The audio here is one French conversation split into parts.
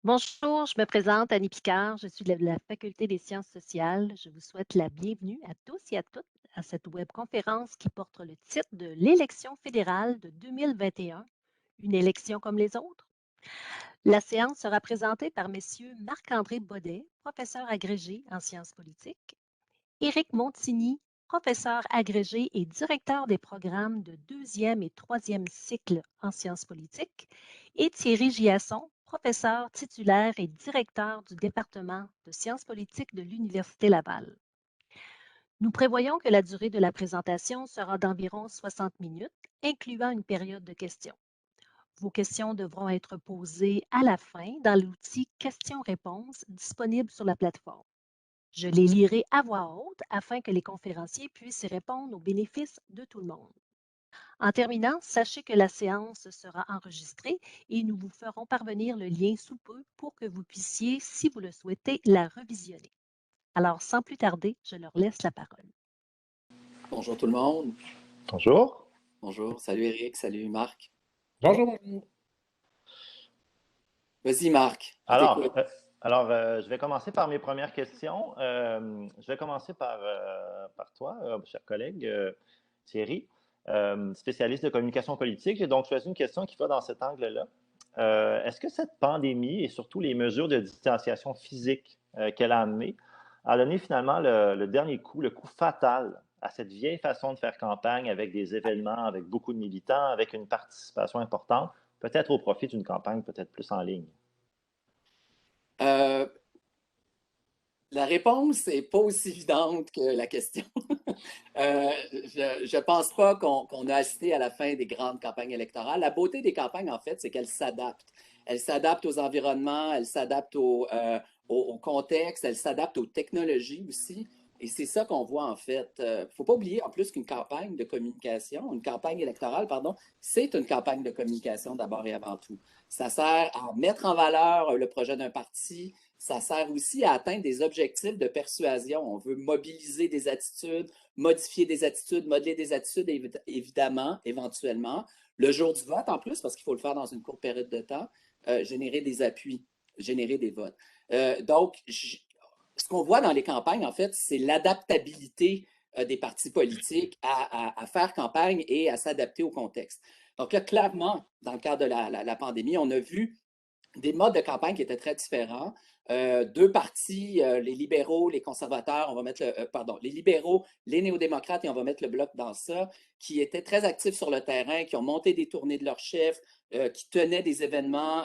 Bonjour, je me présente Annie Picard, je suis de la Faculté des sciences sociales. Je vous souhaite la bienvenue à tous et à toutes à cette webconférence qui porte le titre de l'élection fédérale de 2021, une élection comme les autres. La séance sera présentée par messieurs Marc-André Baudet, professeur agrégé en sciences politiques, Éric Montigny, professeur agrégé et directeur des programmes de deuxième et troisième cycle en sciences politiques, et Thierry Giasson, professeur titulaire et directeur du département de sciences politiques de l'Université Laval. Nous prévoyons que la durée de la présentation sera d'environ 60 minutes, incluant une période de questions. Vos questions devront être posées à la fin dans l'outil questions-réponses disponible sur la plateforme. Je les lirai à voix haute afin que les conférenciers puissent y répondre au bénéfice de tout le monde. En terminant, sachez que la séance sera enregistrée et nous vous ferons parvenir le lien sous peu pour que vous puissiez, si vous le souhaitez, la revisionner. Alors, sans plus tarder, je leur laisse la parole. Bonjour tout le monde. Bonjour. Bonjour. Salut Eric. Salut Marc. Bonjour. Vas-y Marc, on Alors, t'écoute. je vais commencer par mes premières questions. Je vais commencer par toi, cher collègue Thierry, spécialiste de communication politique. J'ai donc choisi une question qui va dans cet angle-là. Est-ce que cette pandémie et surtout les mesures de distanciation physique qu'elle a amenées a donné finalement le dernier coup, le coup fatal à cette vieille façon de faire campagne avec des événements, avec beaucoup de militants, avec une participation importante, peut-être au profit d'une campagne peut-être plus en ligne? Euh, la réponse n'est pas aussi évidente que la question. Je ne pense pas qu'on a assisté à la fin des grandes campagnes électorales. La beauté des campagnes, en fait, c'est qu'elles s'adaptent. Elles s'adaptent aux environnements, elles s'adaptent au contexte, elles s'adaptent aux technologies aussi. Et c'est ça qu'on voit en fait. Il ne faut pas oublier en plus qu'une campagne de communication, une campagne électorale, pardon, c'est une campagne de communication d'abord et avant tout. Ça sert à mettre en valeur le projet d'un parti, ça sert aussi à atteindre des objectifs de persuasion. On veut mobiliser des attitudes, modifier des attitudes, modeler des attitudes, évidemment, éventuellement. Le jour du vote, en plus, parce qu'il faut le faire dans une courte période de temps, générer des appuis, générer des votes. Donc, ce qu'on voit dans les campagnes, en fait, c'est l'adaptabilité des partis politiques à faire campagne et à s'adapter au contexte. Donc là, clairement, dans le cadre de la pandémie, on a vu des modes de campagne qui étaient très différents. Deux partis, les libéraux, les conservateurs, on va mettre pardon, les libéraux, les néo-démocrates, et on va mettre le bloc dans ça, qui étaient très actifs sur le terrain, qui ont monté des tournées de leurs chefs, qui tenaient des événements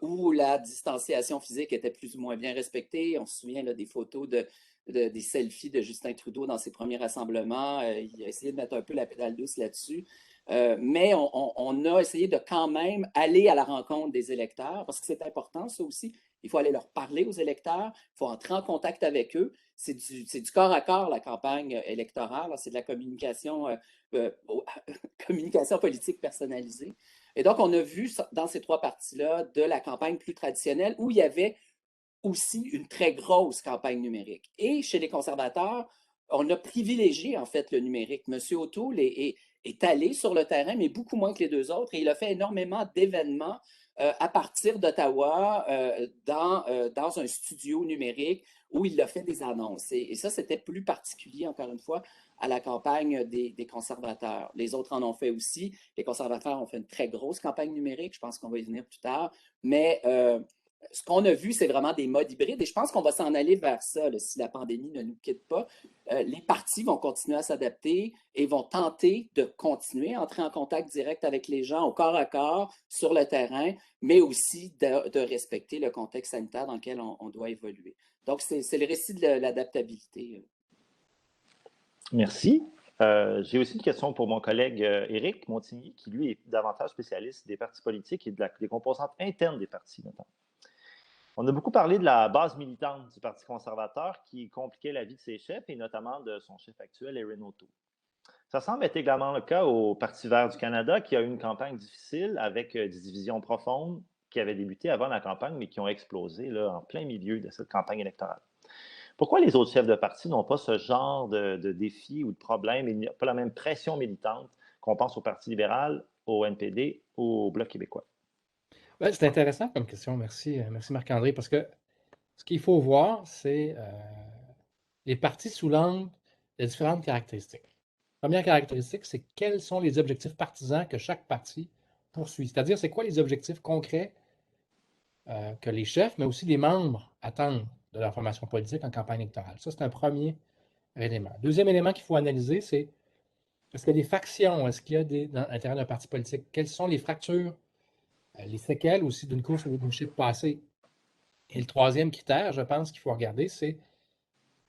où la distanciation physique était plus ou moins bien respectée. On se souvient là, des photos des selfies de Justin Trudeau dans ses premiers rassemblements. Il a essayé de mettre un peu la pédale douce là-dessus. Mais on a essayé de quand même aller à la rencontre des électeurs, parce que c'est important, ça aussi. Il faut aller leur parler aux électeurs, il faut entrer en contact avec eux. C'est du corps à corps, la campagne électorale. C'est de la communication, communication politique personnalisée. Et donc, on a vu dans ces trois parties-là de la campagne plus traditionnelle où il y avait aussi une très grosse campagne numérique. Et chez les conservateurs, on a privilégié en fait le numérique. Monsieur O'Toole est allé sur le terrain, mais beaucoup moins que les deux autres, et il a fait énormément d'événements à partir d'Ottawa dans un studio numérique où il a fait des annonces. Et ça, c'était plus particulier, encore une fois, à la campagne des conservateurs. Les autres en ont fait aussi. Les conservateurs ont fait une très grosse campagne numérique. Je pense qu'on va y venir plus tard. Mais ce qu'on a vu, c'est vraiment des modes hybrides et je pense qu'on va s'en aller vers ça là, si la pandémie ne nous quitte pas. Les partis vont continuer à s'adapter et vont tenter de continuer à entrer en contact direct avec les gens au corps à corps sur le terrain, mais aussi de respecter le contexte sanitaire dans lequel on doit évoluer. Donc, c'est le récit de l'adaptabilité. Merci. J'ai aussi une question pour mon collègue Éric Montigny, qui lui est davantage spécialiste des partis politiques et des composantes internes des partis, notamment. On a beaucoup parlé de la base militante du Parti conservateur qui compliquait la vie de ses chefs et notamment de son chef actuel, Erin O'Toole. Ça semble être également le cas au Parti vert du Canada qui a eu une campagne difficile avec des divisions profondes qui avaient débuté avant la campagne mais qui ont explosé là, en plein milieu de cette campagne électorale. Pourquoi les autres chefs de parti n'ont pas ce genre de défis ou de problèmes et il n'y a pas la même pression militante qu'on pense au Parti libéral, au NPD ou au Bloc québécois? Ben, c'est intéressant comme question. Merci, merci Marc-André, parce que ce qu'il faut voir, c'est les partis sous l'angle de différentes caractéristiques. Première caractéristique, c'est quels sont les objectifs partisans que chaque parti poursuit. C'est-à-dire, c'est quoi les objectifs concrets que les chefs, mais aussi les membres attendent de leur formation politique en campagne électorale. Ça, c'est un premier élément. Deuxième élément qu'il faut analyser, c'est est-ce qu'il y a des factions, est-ce qu'il y a dans l'intérieur d'un parti politique, quelles sont les fractures, les séquelles aussi d'une course au leadership passée. Et le troisième critère, je pense qu'il faut regarder, c'est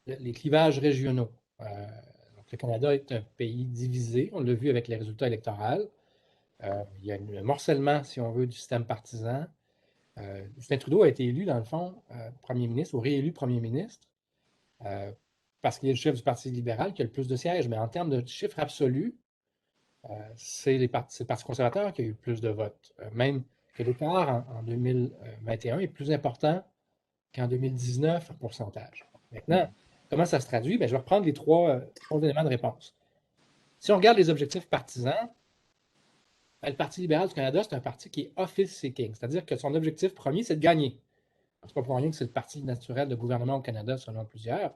les clivages régionaux. Donc le Canada est un pays divisé, on l'a vu avec les résultats électoraux. Il y a un morcellement, si on veut, du système partisan. Justin Trudeau a été élu, dans le fond, premier ministre, ou réélu premier ministre, parce qu'il est le chef du Parti libéral qui a le plus de sièges. Mais en termes de chiffres absolus, c'est le Parti conservateur qui a eu le plus de votes. Même que l'écart en 2021 est plus important qu'en 2019 en pourcentage. Maintenant, comment ça se traduit? Bien, je vais reprendre les trois éléments de réponse. Si on regarde les objectifs partisans, le Parti libéral du Canada, c'est un parti qui est office-seeking, c'est-à-dire que son objectif premier, c'est de gagner. C'est pas pour rien que c'est le parti naturel de gouvernement au Canada, selon plusieurs.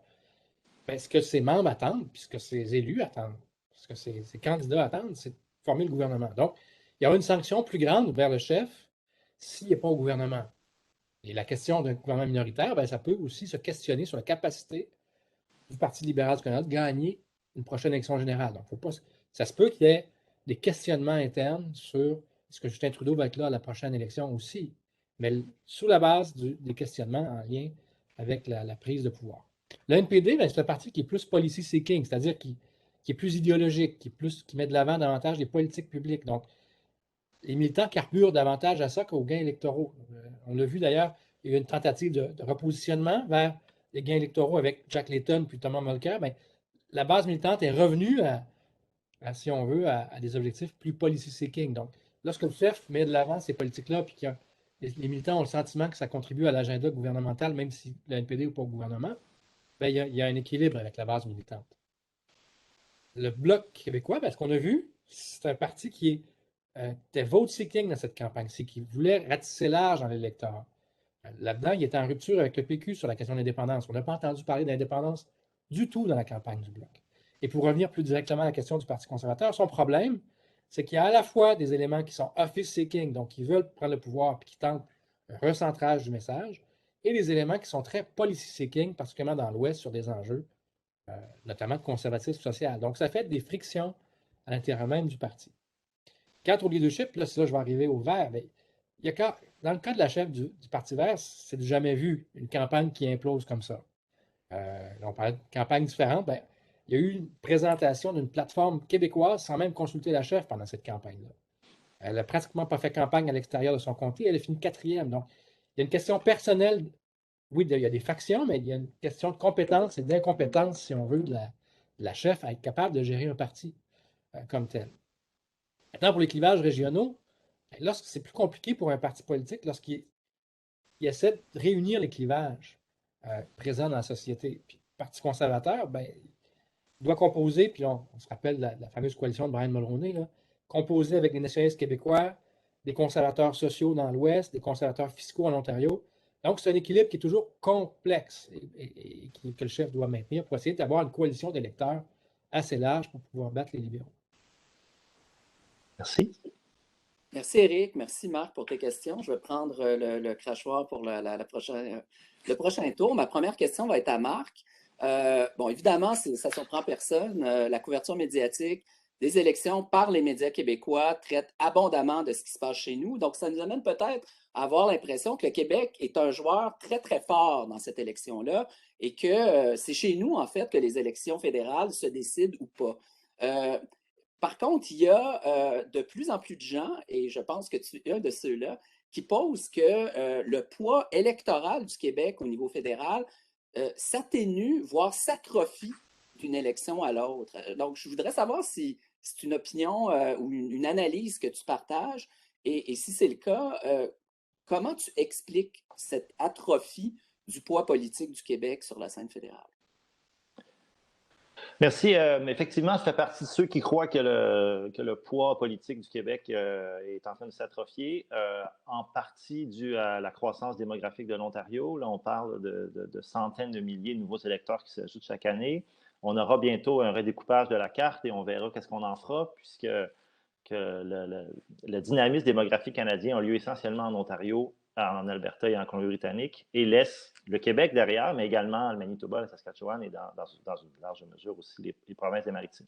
Bien, ce que ses membres attendent, puis ce que ses élus attendent, ce que ses candidats attendent, c'est de former le gouvernement. Donc, il y aura une sanction plus grande vers le chef s'il n'est pas au gouvernement. Et la question d'un gouvernement minoritaire, bien, ça peut aussi se questionner sur la capacité du Parti libéral du Canada de gagner une prochaine élection générale. Donc, faut pas, ça se peut qu'il y ait des questionnements internes sur est-ce que Justin Trudeau va être là à la prochaine élection aussi, mais sous la base des questionnements en lien avec la prise de pouvoir. Le NPD, ben, c'est un parti qui est plus policy seeking, c'est-à-dire qui est plus idéologique, qui met de l'avant davantage les politiques publiques. Donc, les militants carburent davantage à ça qu'aux gains électoraux. On l'a vu d'ailleurs, il y a eu une tentative de repositionnement vers les gains électoraux avec Jack Layton puis Thomas Mulcair. Bien, la base militante est revenue si on veut, à des objectifs plus policy-seeking. Donc, lorsque le chef met de l'avant ces politiques-là, puis que les militants ont le sentiment que ça contribue à l'agenda gouvernemental, même si le NPD n'est pas au gouvernement, bien, il y a un équilibre avec la base militante. Le Bloc québécois, bien, ce qu'on a vu, c'est un parti qui était vote-seeking dans cette campagne, c'est qu'il voulait ratisser large dans l'électorat. Là-dedans, il était en rupture avec le PQ sur la question de l'indépendance. On n'a pas entendu parler d'indépendance du tout dans la campagne du Bloc. Et pour revenir plus directement à la question du Parti conservateur, son problème, c'est qu'il y a à la fois des éléments qui sont office-seeking, donc qui veulent prendre le pouvoir et qui tentent un recentrage du message, et des éléments qui sont très policy-seeking, particulièrement dans l'Ouest, sur des enjeux, notamment de conservatisme social. Donc, ça fait des frictions à l'intérieur même du parti. Quant au leadership, là, c'est là que je vais arriver au vert, mais il y a dans le cas de la chef du Parti vert, c'est jamais vu une campagne qui implose comme ça. On parlait de campagne différente. Ben, il y a eu une présentation d'une plateforme québécoise sans même consulter la chef pendant cette campagne-là. Elle n'a pratiquement pas fait campagne à l'extérieur de son comté. Elle a fini quatrième. Donc, il y a une question personnelle. Oui, il y a des factions, mais il y a une question de compétence et d'incompétence, si on veut, de la chef à être capable de gérer un parti comme tel. Maintenant, pour les clivages régionaux, lorsque c'est plus compliqué pour un parti politique, lorsqu'il essaie de réunir les clivages présents dans la société. Puis, le Parti conservateur, ben, il doit composer, puis on se rappelle la fameuse coalition de Brian Mulroney, là, composer avec les nationalistes québécois, des conservateurs sociaux dans l'Ouest, des conservateurs fiscaux en Ontario. Donc, c'est un équilibre qui est toujours complexe et que le chef doit maintenir pour essayer d'avoir une coalition d'électeurs assez large pour pouvoir battre les libéraux. Merci. Merci, Éric. Merci, Marc, pour tes questions. Je vais prendre le crachoir pour le prochain tour. Ma première question va être à Marc. Bon, évidemment, ça ne surprend personne. La couverture médiatique des élections par les médias québécois traite abondamment de ce qui se passe chez nous. Donc, ça nous amène peut-être à avoir l'impression que le Québec est un joueur très, très fort dans cette élection-là et que c'est chez nous, en fait, que les élections fédérales se décident ou pas. Par contre, il y a de plus en plus de gens, et je pense que tu es un de ceux-là, qui posent que le poids électoral du Québec au niveau fédéral s'atténue, voire s'atrophie d'une élection à l'autre. Donc, je voudrais savoir si c'est une opinion ou une analyse que tu partages, et si c'est le cas, comment tu expliques cette atrophie du poids politique du Québec sur la scène fédérale? Merci. Effectivement, je fais partie de ceux qui croient que le poids politique du Québec est en train de s'atrophier, en partie dû à la croissance démographique de l'Ontario. Là, on parle de centaines de milliers de nouveaux électeurs qui s'ajoutent chaque année. On aura bientôt un redécoupage de la carte et on verra qu'est-ce qu'on en fera, puisque le dynamisme démographique canadien a lieu essentiellement en Ontario, en Alberta et en Colombie-Britannique, et laisse le Québec derrière, mais également le Manitoba, le Saskatchewan et dans une large mesure aussi les provinces des Maritimes.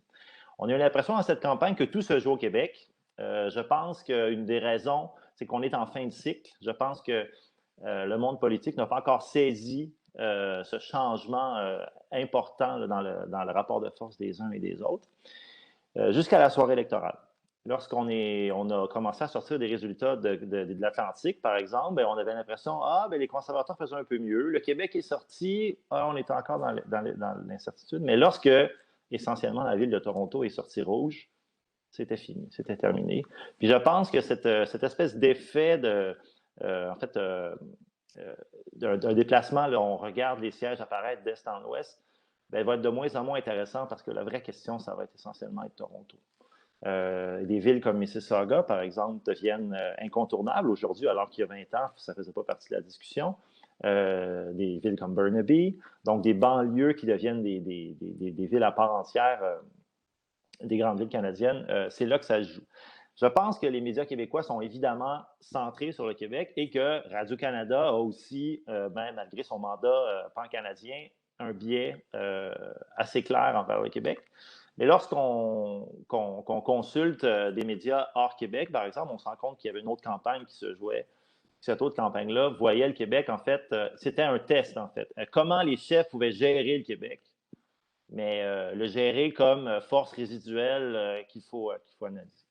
On a eu l'impression dans cette campagne que tout se joue au Québec. Je pense qu'une des raisons, c'est qu'on est en fin de cycle. Je pense que le monde politique n'a pas encore saisi ce changement important dans le rapport de force des uns et des autres, jusqu'à la soirée électorale. Lorsqu'on a commencé à sortir des résultats de l'Atlantique, par exemple, on avait l'impression les conservateurs faisaient un peu mieux. Le Québec est sorti, on est encore dans l'incertitude. Mais lorsque, essentiellement, la ville de Toronto est sortie rouge, c'était fini, c'était terminé. Puis je pense que cette espèce d'effet d'un déplacement, là, on regarde les sièges apparaître d'est en ouest, va être de moins en moins intéressant parce que la vraie question, ça va être essentiellement être Toronto. Des villes comme Mississauga, par exemple, deviennent incontournables aujourd'hui, alors qu'il y a 20 ans, ça ne faisait pas partie de la discussion. Des villes comme Burnaby, donc des banlieues qui deviennent des villes à part entière, des grandes villes canadiennes, c'est là que ça se joue. Je pense que les médias québécois sont évidemment centrés sur le Québec et que Radio-Canada a aussi, malgré son mandat pan-canadien, un biais assez clair envers le Québec. Mais lorsqu'on consulte des médias hors Québec, par exemple, on se rend compte qu'il y avait une autre campagne qui se jouait. Cette autre campagne-là voyait le Québec, en fait, c'était un test, en fait. Comment les chefs pouvaient gérer le Québec, mais le gérer comme force résiduelle qu'il faut analyser.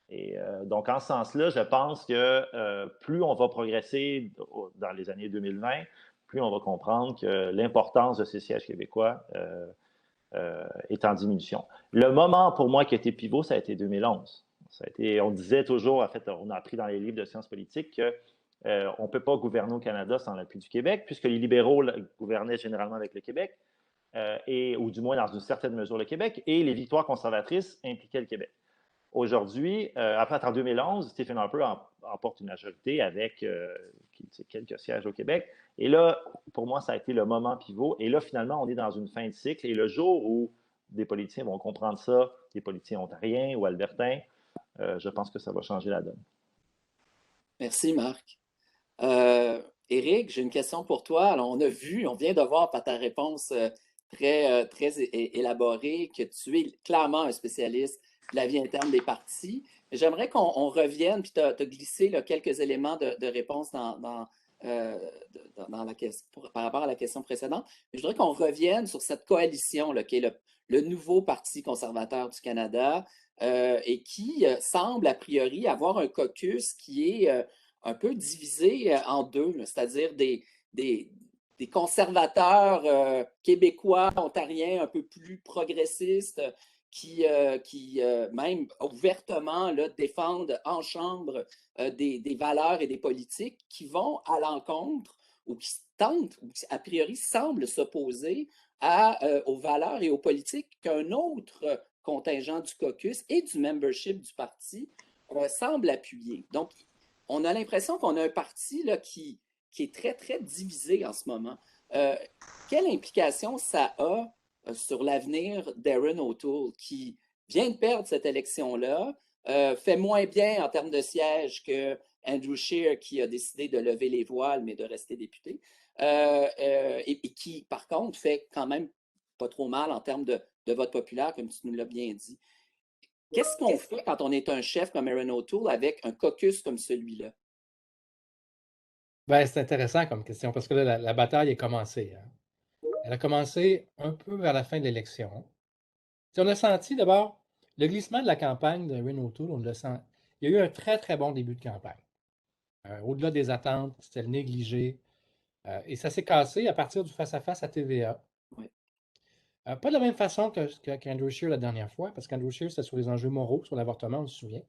Et donc, en ce sens-là, je pense que plus on va progresser dans les années 2020, plus on va comprendre que l'importance de ces sièges québécois est en diminution. Le moment pour moi qui a été pivot, ça a été 2011. On disait toujours, en fait, on a appris dans les livres de sciences politiques qu'on ne peut pas gouverner au Canada sans l'appui du Québec, puisque les libéraux gouvernaient généralement avec le Québec, ou du moins dans une certaine mesure le Québec, et les victoires conservatrices impliquaient le Québec. Aujourd'hui, après en 2011, Stephen Harper emporte une majorité avec quelques sièges au Québec. Et là, pour moi, ça a été le moment pivot. Et là, finalement, on est dans une fin de cycle. Et le jour où des politiciens vont comprendre ça, des politiciens ontariens ou albertains, je pense que ça va changer la donne. Merci, Marc. Éric, j'ai une question pour toi. Alors, on vient de voir par ta réponse très élaborée que tu es clairement un spécialiste de la vie interne des partis. J'aimerais qu'on revienne, puis tu as glissé là, quelques éléments de réponse dans la question, par rapport à la question précédente. Mais je voudrais qu'on revienne sur cette coalition là, qui est le nouveau Parti conservateur du Canada et qui semble a priori avoir un caucus qui est un peu divisé en deux, c'est-à-dire des conservateurs québécois, ontariens un peu plus progressistes qui même ouvertement là, défendent en chambre des valeurs et des politiques qui vont à l'encontre ou qui tentent, ou qui a priori semblent s'opposer aux valeurs et aux politiques qu'un autre contingent du caucus et du membership du parti semble appuyer. Donc, on a l'impression qu'on a un parti là, qui est très, très divisé en ce moment. Quelle implication ça a sur l'avenir d'Erin O'Toole, qui vient de perdre cette élection-là, fait moins bien en termes de sièges que Andrew Scheer, qui a décidé de lever les voiles, mais de rester député, et qui, par contre, fait quand même pas trop mal en termes de vote populaire, comme tu nous l'as bien dit. Qu'est-ce qu'on fait quand on est un chef comme Erin O'Toole avec un caucus comme celui-là? Ben, c'est intéressant comme question parce que là, la bataille est commencée. Hein. Elle a commencé un peu vers la fin de l'élection. On a senti d'abord le glissement de la campagne de Erin O'Toole, on le sent. Il y a eu un très, très bon début de campagne. Au-delà des attentes, c'était le négligé. Et ça s'est cassé à partir du face-à-face à TVA. Oui. Pas de la même façon qu'Andrew Scheer la dernière fois, parce qu'Andrew Scheer, c'était sur les enjeux moraux, sur l'avortement, on se souvient.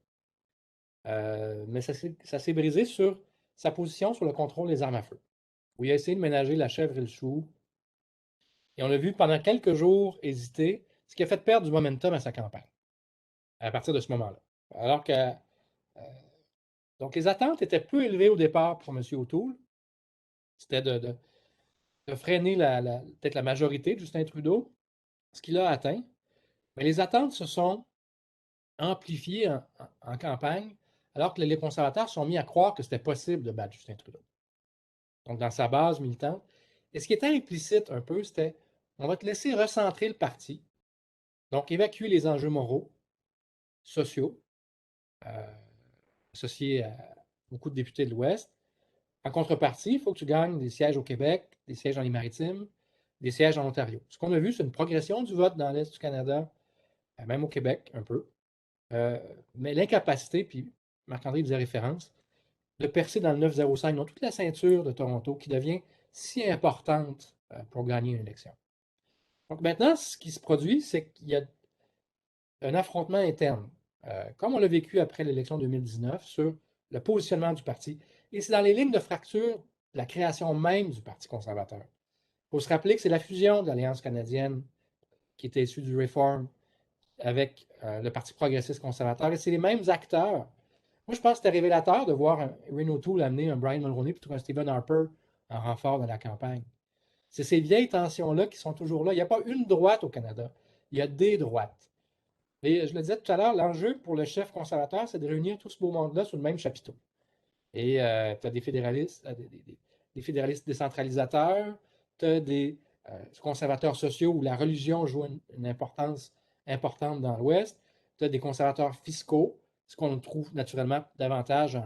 Mais ça s'est brisé sur sa position sur le contrôle des armes à feu, où il a essayé de ménager la chèvre et le chou. Et on l'a vu pendant quelques jours hésiter, ce qui a fait perdre du momentum à sa campagne à partir de ce moment-là. Alors que donc les attentes étaient peu élevées au départ pour M. O'Toole. C'était de freiner peut-être la majorité de Justin Trudeau, ce qu'il a atteint. Mais les attentes se sont amplifiées en campagne, alors que les conservateurs sont mis à croire que c'était possible de battre Justin Trudeau. Donc, dans sa base militante. Et ce qui était implicite un peu, c'était on va te laisser recentrer le parti, donc évacuer les enjeux moraux, sociaux, associés à beaucoup de députés de l'Ouest. En contrepartie, il faut que tu gagnes des sièges au Québec, des sièges dans les Maritimes, des sièges en Ontario. Ce qu'on a vu, c'est une progression du vote dans l'Est du Canada, même au Québec, un peu. Mais l'incapacité, puis Marc-André faisait référence, de percer dans le 905, dans toute la ceinture de Toronto, qui devient si importante pour gagner une élection. Donc maintenant, ce qui se produit, c'est qu'il y a un affrontement interne, comme on l'a vécu après l'élection 2019, sur le positionnement du parti. Et c'est dans les lignes de fracture de la création même du Parti conservateur. Il faut se rappeler que c'est la fusion de l'Alliance canadienne qui était issue du Reform avec le Parti progressiste conservateur. Et c'est les mêmes acteurs. Moi, je pense que c'était révélateur de voir Erin O'Toole amener un Brian Mulroney plutôt qu'un Stephen Harper en renfort dans la campagne. C'est ces vieilles tensions-là qui sont toujours là. Il n'y a pas une droite au Canada. Il y a des droites. Et je le disais tout à l'heure, l'enjeu pour le chef conservateur, c'est de réunir tout ce beau monde-là sous le même chapiteau. Et tu as des fédéralistes, des fédéralistes décentralisateurs, tu as des conservateurs sociaux où la religion joue une importance importante dans l'Ouest, tu as des conservateurs fiscaux, ce qu'on trouve naturellement davantage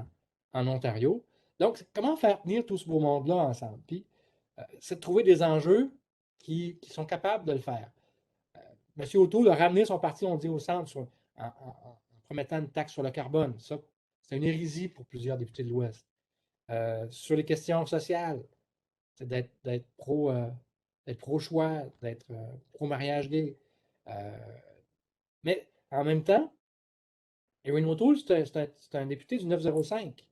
en Ontario. Donc, comment faire tenir tout ce beau monde-là ensemble? Puis, c'est de trouver des enjeux qui sont capables de le faire. M. O'Toole a ramené son parti, on dit, au centre en promettant une taxe sur le carbone. Ça, c'est une hérésie pour plusieurs députés de l'Ouest. Sur les questions sociales, c'est d'être pro-choix, d'être pro-mariage gay. Mais en même temps, Erin O'Toole, c'est un député du 905.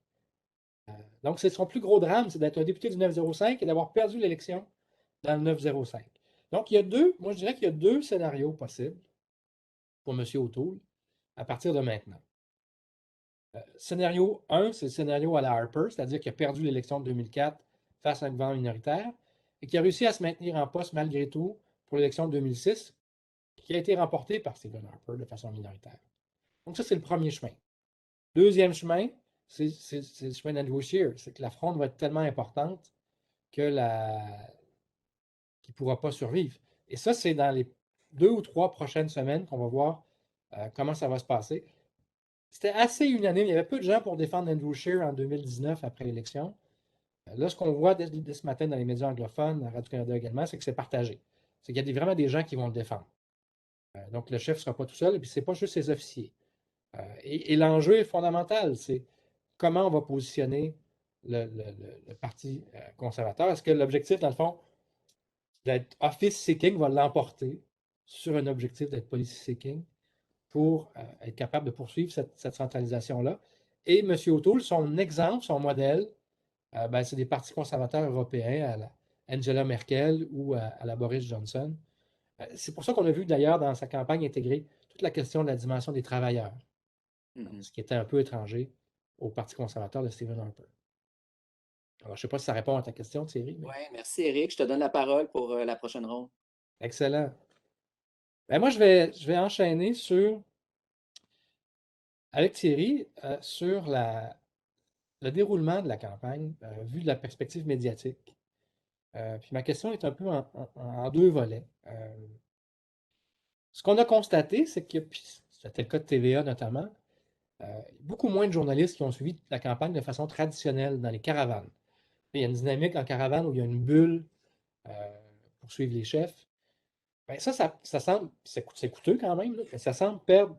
Donc, c'est son plus gros drame, c'est d'être un député du 905 et d'avoir perdu l'élection dans le 905. Donc, moi je dirais qu'il y a deux scénarios possibles pour M. O'Toole à partir de maintenant. Scénario 1, c'est le scénario à la Harper, c'est-à-dire qu'il a perdu l'élection de 2004 face à un gouvernement minoritaire et qui a réussi à se maintenir en poste malgré tout pour l'élection de 2006, qui a été remportée par Stephen Harper de façon minoritaire. Donc ça, c'est le premier chemin. Deuxième chemin, c'est le chemin d'Andrew Scheer, c'est que la fronde va être tellement importante qu'il ne pourra pas survivre. Et ça, c'est dans les 2 ou 3 prochaines semaines qu'on va voir comment ça va se passer. C'était assez unanime. Il y avait peu de gens pour défendre Andrew Scheer en 2019 après l'élection. Là, ce qu'on voit dès ce matin dans les médias anglophones, à Radio-Canada également, c'est que c'est partagé. C'est qu'il y a vraiment des gens qui vont le défendre. Donc, le chef ne sera pas tout seul, et puis ce n'est pas juste ses officiers. Et l'enjeu est fondamental, c'est comment on va positionner le Parti conservateur. Est-ce que l'objectif, dans le fond, d'être office-seeking va l'emporter sur un objectif d'être policy-seeking pour être capable de poursuivre cette centralisation-là? Et M. O'Toole, son exemple, son modèle, c'est des partis conservateurs européens à la Angela Merkel ou à la Boris Johnson. C'est pour ça qu'on a vu d'ailleurs dans sa campagne intégrer toute la question de la dimension des travailleurs, ce qui était un peu étranger au Parti conservateur de Stephen Harper. Alors, je ne sais pas si ça répond à ta question, Thierry. Mais... Oui, merci Éric. Je te donne la parole pour la prochaine ronde. Excellent. Moi, je vais enchaîner avec Thierry sur le déroulement de la campagne vu de la perspective médiatique. Puis ma question est un peu en deux volets. Ce qu'on a constaté, c'est que, c'était le cas de TVA notamment, beaucoup moins de journalistes qui ont suivi la campagne de façon traditionnelle dans les caravanes. Il y a une dynamique en caravane où il y a une bulle pour suivre les chefs. Ça semble, c'est coûteux quand même, là, mais ça semble perdre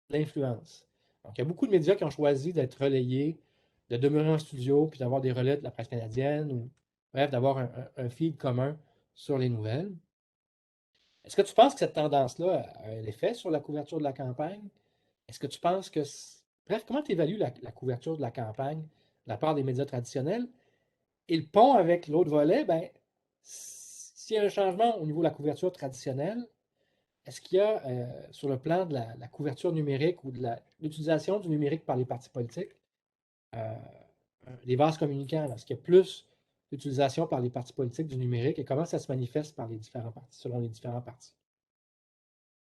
l'influence. Donc, il y a beaucoup de médias qui ont choisi d'être relayés, de demeurer en studio, puis d'avoir des relais de la presse canadienne, ou bref, d'avoir un feed commun sur les nouvelles. Est-ce que tu penses que cette tendance-là a un effet sur la couverture de la campagne? Est-ce que tu penses que... Bref, comment tu évalues la couverture de la campagne de la part des médias traditionnels? Et le pont avec l'autre volet, s'il y a un changement au niveau de la couverture traditionnelle, est-ce qu'il y a, sur le plan de la couverture numérique ou de l'utilisation du numérique par les partis politiques, les vases communicants, est-ce qu'il y a plus d'utilisation par les partis politiques du numérique et comment ça se manifeste par les différents partis, selon les différents partis?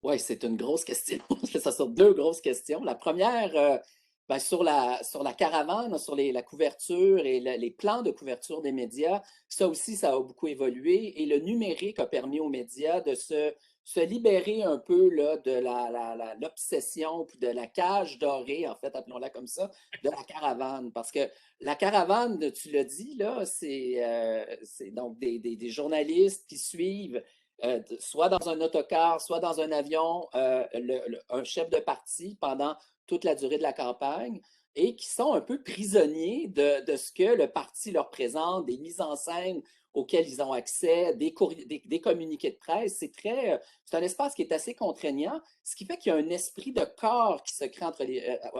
Oui, c'est une grosse question. Ça sont deux grosses questions. La première, ben, sur la caravane, sur la couverture et les plans de couverture des médias, ça aussi, ça a beaucoup évolué. Et le numérique a permis aux médias de se libérer un peu là, de l'obsession, puis de la cage dorée, en fait, appelons-la comme ça, de la caravane. Parce que la caravane, tu l'as dit, là, c'est donc des journalistes qui suivent soit dans un autocar, soit dans un avion, un chef de parti pendant toute la durée de la campagne et qui sont un peu prisonniers de ce que le parti leur présente, des mises en scène auxquelles ils ont accès, des communiqués de presse. C'est un espace qui est assez contraignant, ce qui fait qu'il y a un esprit de corps qui se crée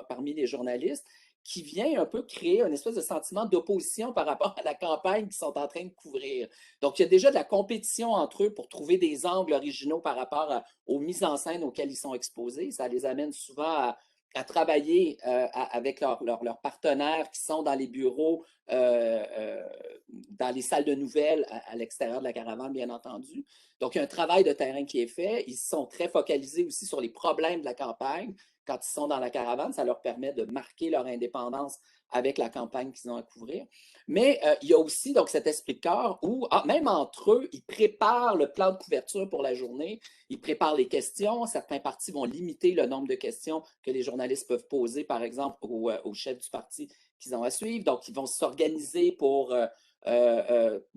parmi les journalistes qui vient un peu créer une espèce de sentiment d'opposition par rapport à la campagne qu'ils sont en train de couvrir. Donc, il y a déjà de la compétition entre eux pour trouver des angles originaux par rapport aux mises en scène auxquelles ils sont exposés. Ça les amène souvent à travailler avec leurs partenaires qui sont dans les bureaux, dans les salles de nouvelles à l'extérieur de la caravane, bien entendu. Donc, il y a un travail de terrain qui est fait. Ils sont très focalisés aussi sur les problèmes de la campagne. Quand ils sont dans la caravane, ça leur permet de marquer leur indépendance avec la campagne qu'ils ont à couvrir. Mais il y a aussi donc cet esprit de corps où, même entre eux, ils préparent le plan de couverture pour la journée, ils préparent les questions. Certains partis vont limiter le nombre de questions que les journalistes peuvent poser, par exemple, au chef du parti qu'ils ont à suivre. Donc, ils vont s'organiser pour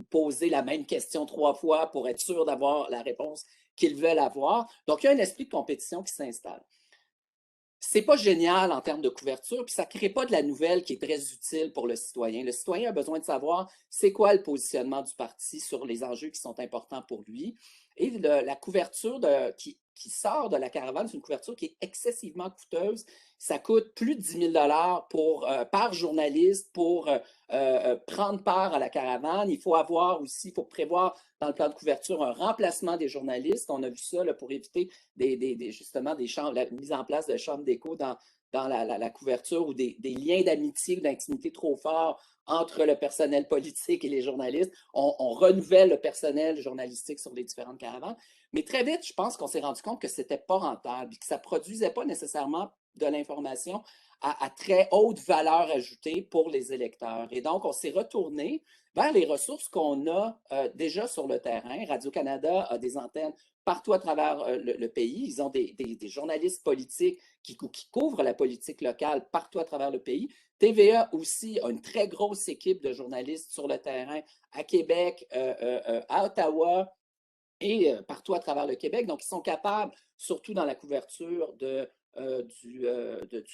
poser la même question 3 fois pour être sûr d'avoir la réponse qu'ils veulent avoir. Donc, il y a un esprit de compétition qui s'installe. C'est pas génial en termes de couverture, puis ça ne crée pas de la nouvelle qui est très utile pour le citoyen. Le citoyen a besoin de savoir c'est quoi le positionnement du parti sur les enjeux qui sont importants pour lui. Et la couverture qui sort de la caravane, c'est une couverture qui est excessivement coûteuse. Ça coûte plus de 10 000 $ par journaliste pour prendre part à la caravane. Il faut avoir aussi, pour prévoir dans le plan de couverture, un remplacement des journalistes. On a vu ça là, pour éviter justement la mise en place de chambres d'écho dans la couverture ou des liens d'amitié ou d'intimité trop forts entre le personnel politique et les journalistes. On renouvelle le personnel journalistique sur les différentes caravanes. Mais très vite, je pense qu'on s'est rendu compte que ce n'était pas rentable et que ça ne produisait pas nécessairement de l'information à très haute valeur ajoutée pour les électeurs. Et donc, on s'est retourné vers les ressources qu'on a déjà sur le terrain. Radio-Canada a des antennes partout à travers le pays. Ils ont des journalistes politiques qui couvrent la politique locale partout à travers le pays. TVA aussi a une très grosse équipe de journalistes sur le terrain à Québec, à Ottawa et partout à travers le Québec. Donc, ils sont capables, surtout dans la couverture du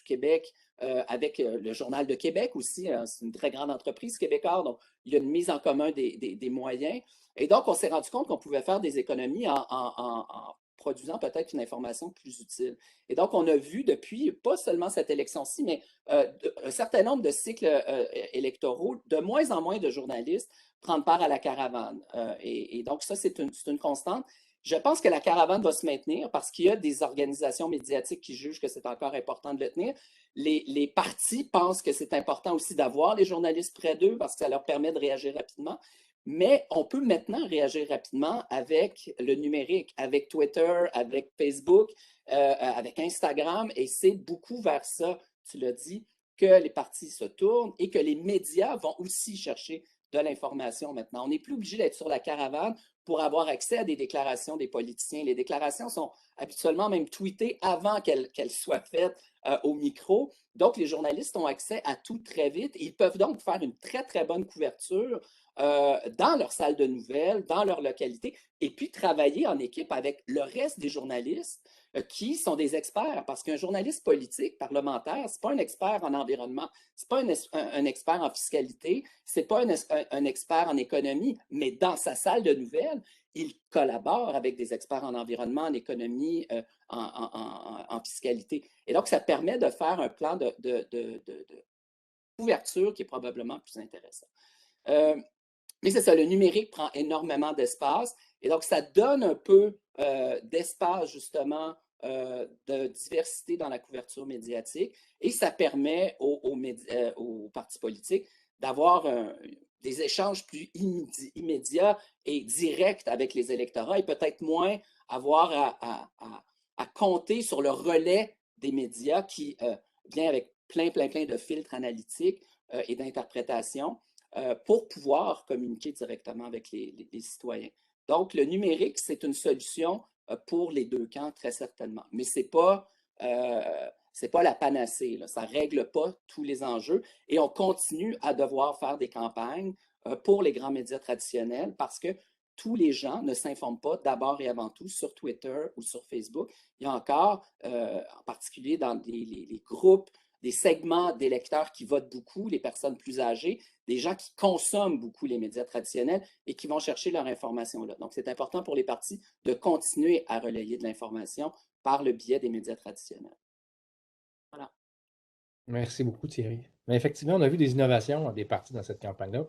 Québec, avec le Journal de Québec aussi. C'est une très grande entreprise québécoise, donc il y a une mise en commun des moyens. Et donc, on s'est rendu compte qu'on pouvait faire des économies en produisant peut-être une information plus utile. Et donc, on a vu depuis, pas seulement cette élection-ci, mais un certain nombre de cycles électoraux, de moins en moins de journalistes prendre part à la caravane. Et donc, ça, c'est une constante. Je pense que la caravane va se maintenir parce qu'il y a des organisations médiatiques qui jugent que c'est encore important de le tenir. Les partis pensent que c'est important aussi d'avoir les journalistes près d'eux parce que ça leur permet de réagir rapidement. Mais on peut maintenant réagir rapidement avec le numérique, avec Twitter, avec Facebook, avec Instagram, et c'est beaucoup vers ça, tu l'as dit, que les partis se tournent et que les médias vont aussi chercher de l'information maintenant. On n'est plus obligé d'être sur la caravane pour avoir accès à des déclarations des politiciens. Les déclarations sont habituellement même tweetées avant qu'elles soient faites au micro. Donc, les journalistes ont accès à tout très vite et ils peuvent donc faire une très, très bonne couverture dans leur salle de nouvelles, dans leur localité, et puis travailler en équipe avec le reste des journalistes qui sont des experts, parce qu'un journaliste politique, parlementaire, ce n'est pas un expert en environnement, ce n'est pas un expert en fiscalité, ce n'est pas un expert en économie, mais dans sa salle de nouvelles, il collabore avec des experts en environnement, en économie, en fiscalité. Et donc, ça permet de faire un plan de couverture qui est probablement plus intéressant. Mais c'est ça, le numérique prend énormément d'espace Et donc, ça donne un peu d'espace, justement, de diversité dans la couverture médiatique et ça permet aux partis politiques d'avoir des échanges plus immédiats et directs avec les électorats et peut-être moins avoir à compter sur le relais des médias qui vient avec plein de filtres analytiques et d'interprétations pour pouvoir communiquer directement avec les citoyens. Donc, le numérique, c'est une solution pour les deux camps, très certainement. Mais ce n'est pas la panacée. Là. Ça ne règle pas tous les enjeux. Et on continue à devoir faire des campagnes pour les grands médias traditionnels parce que tous les gens ne s'informent pas d'abord et avant tout sur Twitter ou sur Facebook. Il y a encore, en particulier dans les groupes, des segments d'électeurs qui votent beaucoup, les personnes plus âgées, des gens qui consomment beaucoup les médias traditionnels et qui vont chercher leur information là. Donc, c'est important pour les partis de continuer à relayer de l'information par le biais des médias traditionnels. Voilà. Merci beaucoup, Thierry. Mais effectivement, on a vu des innovations des partis dans cette campagne-là.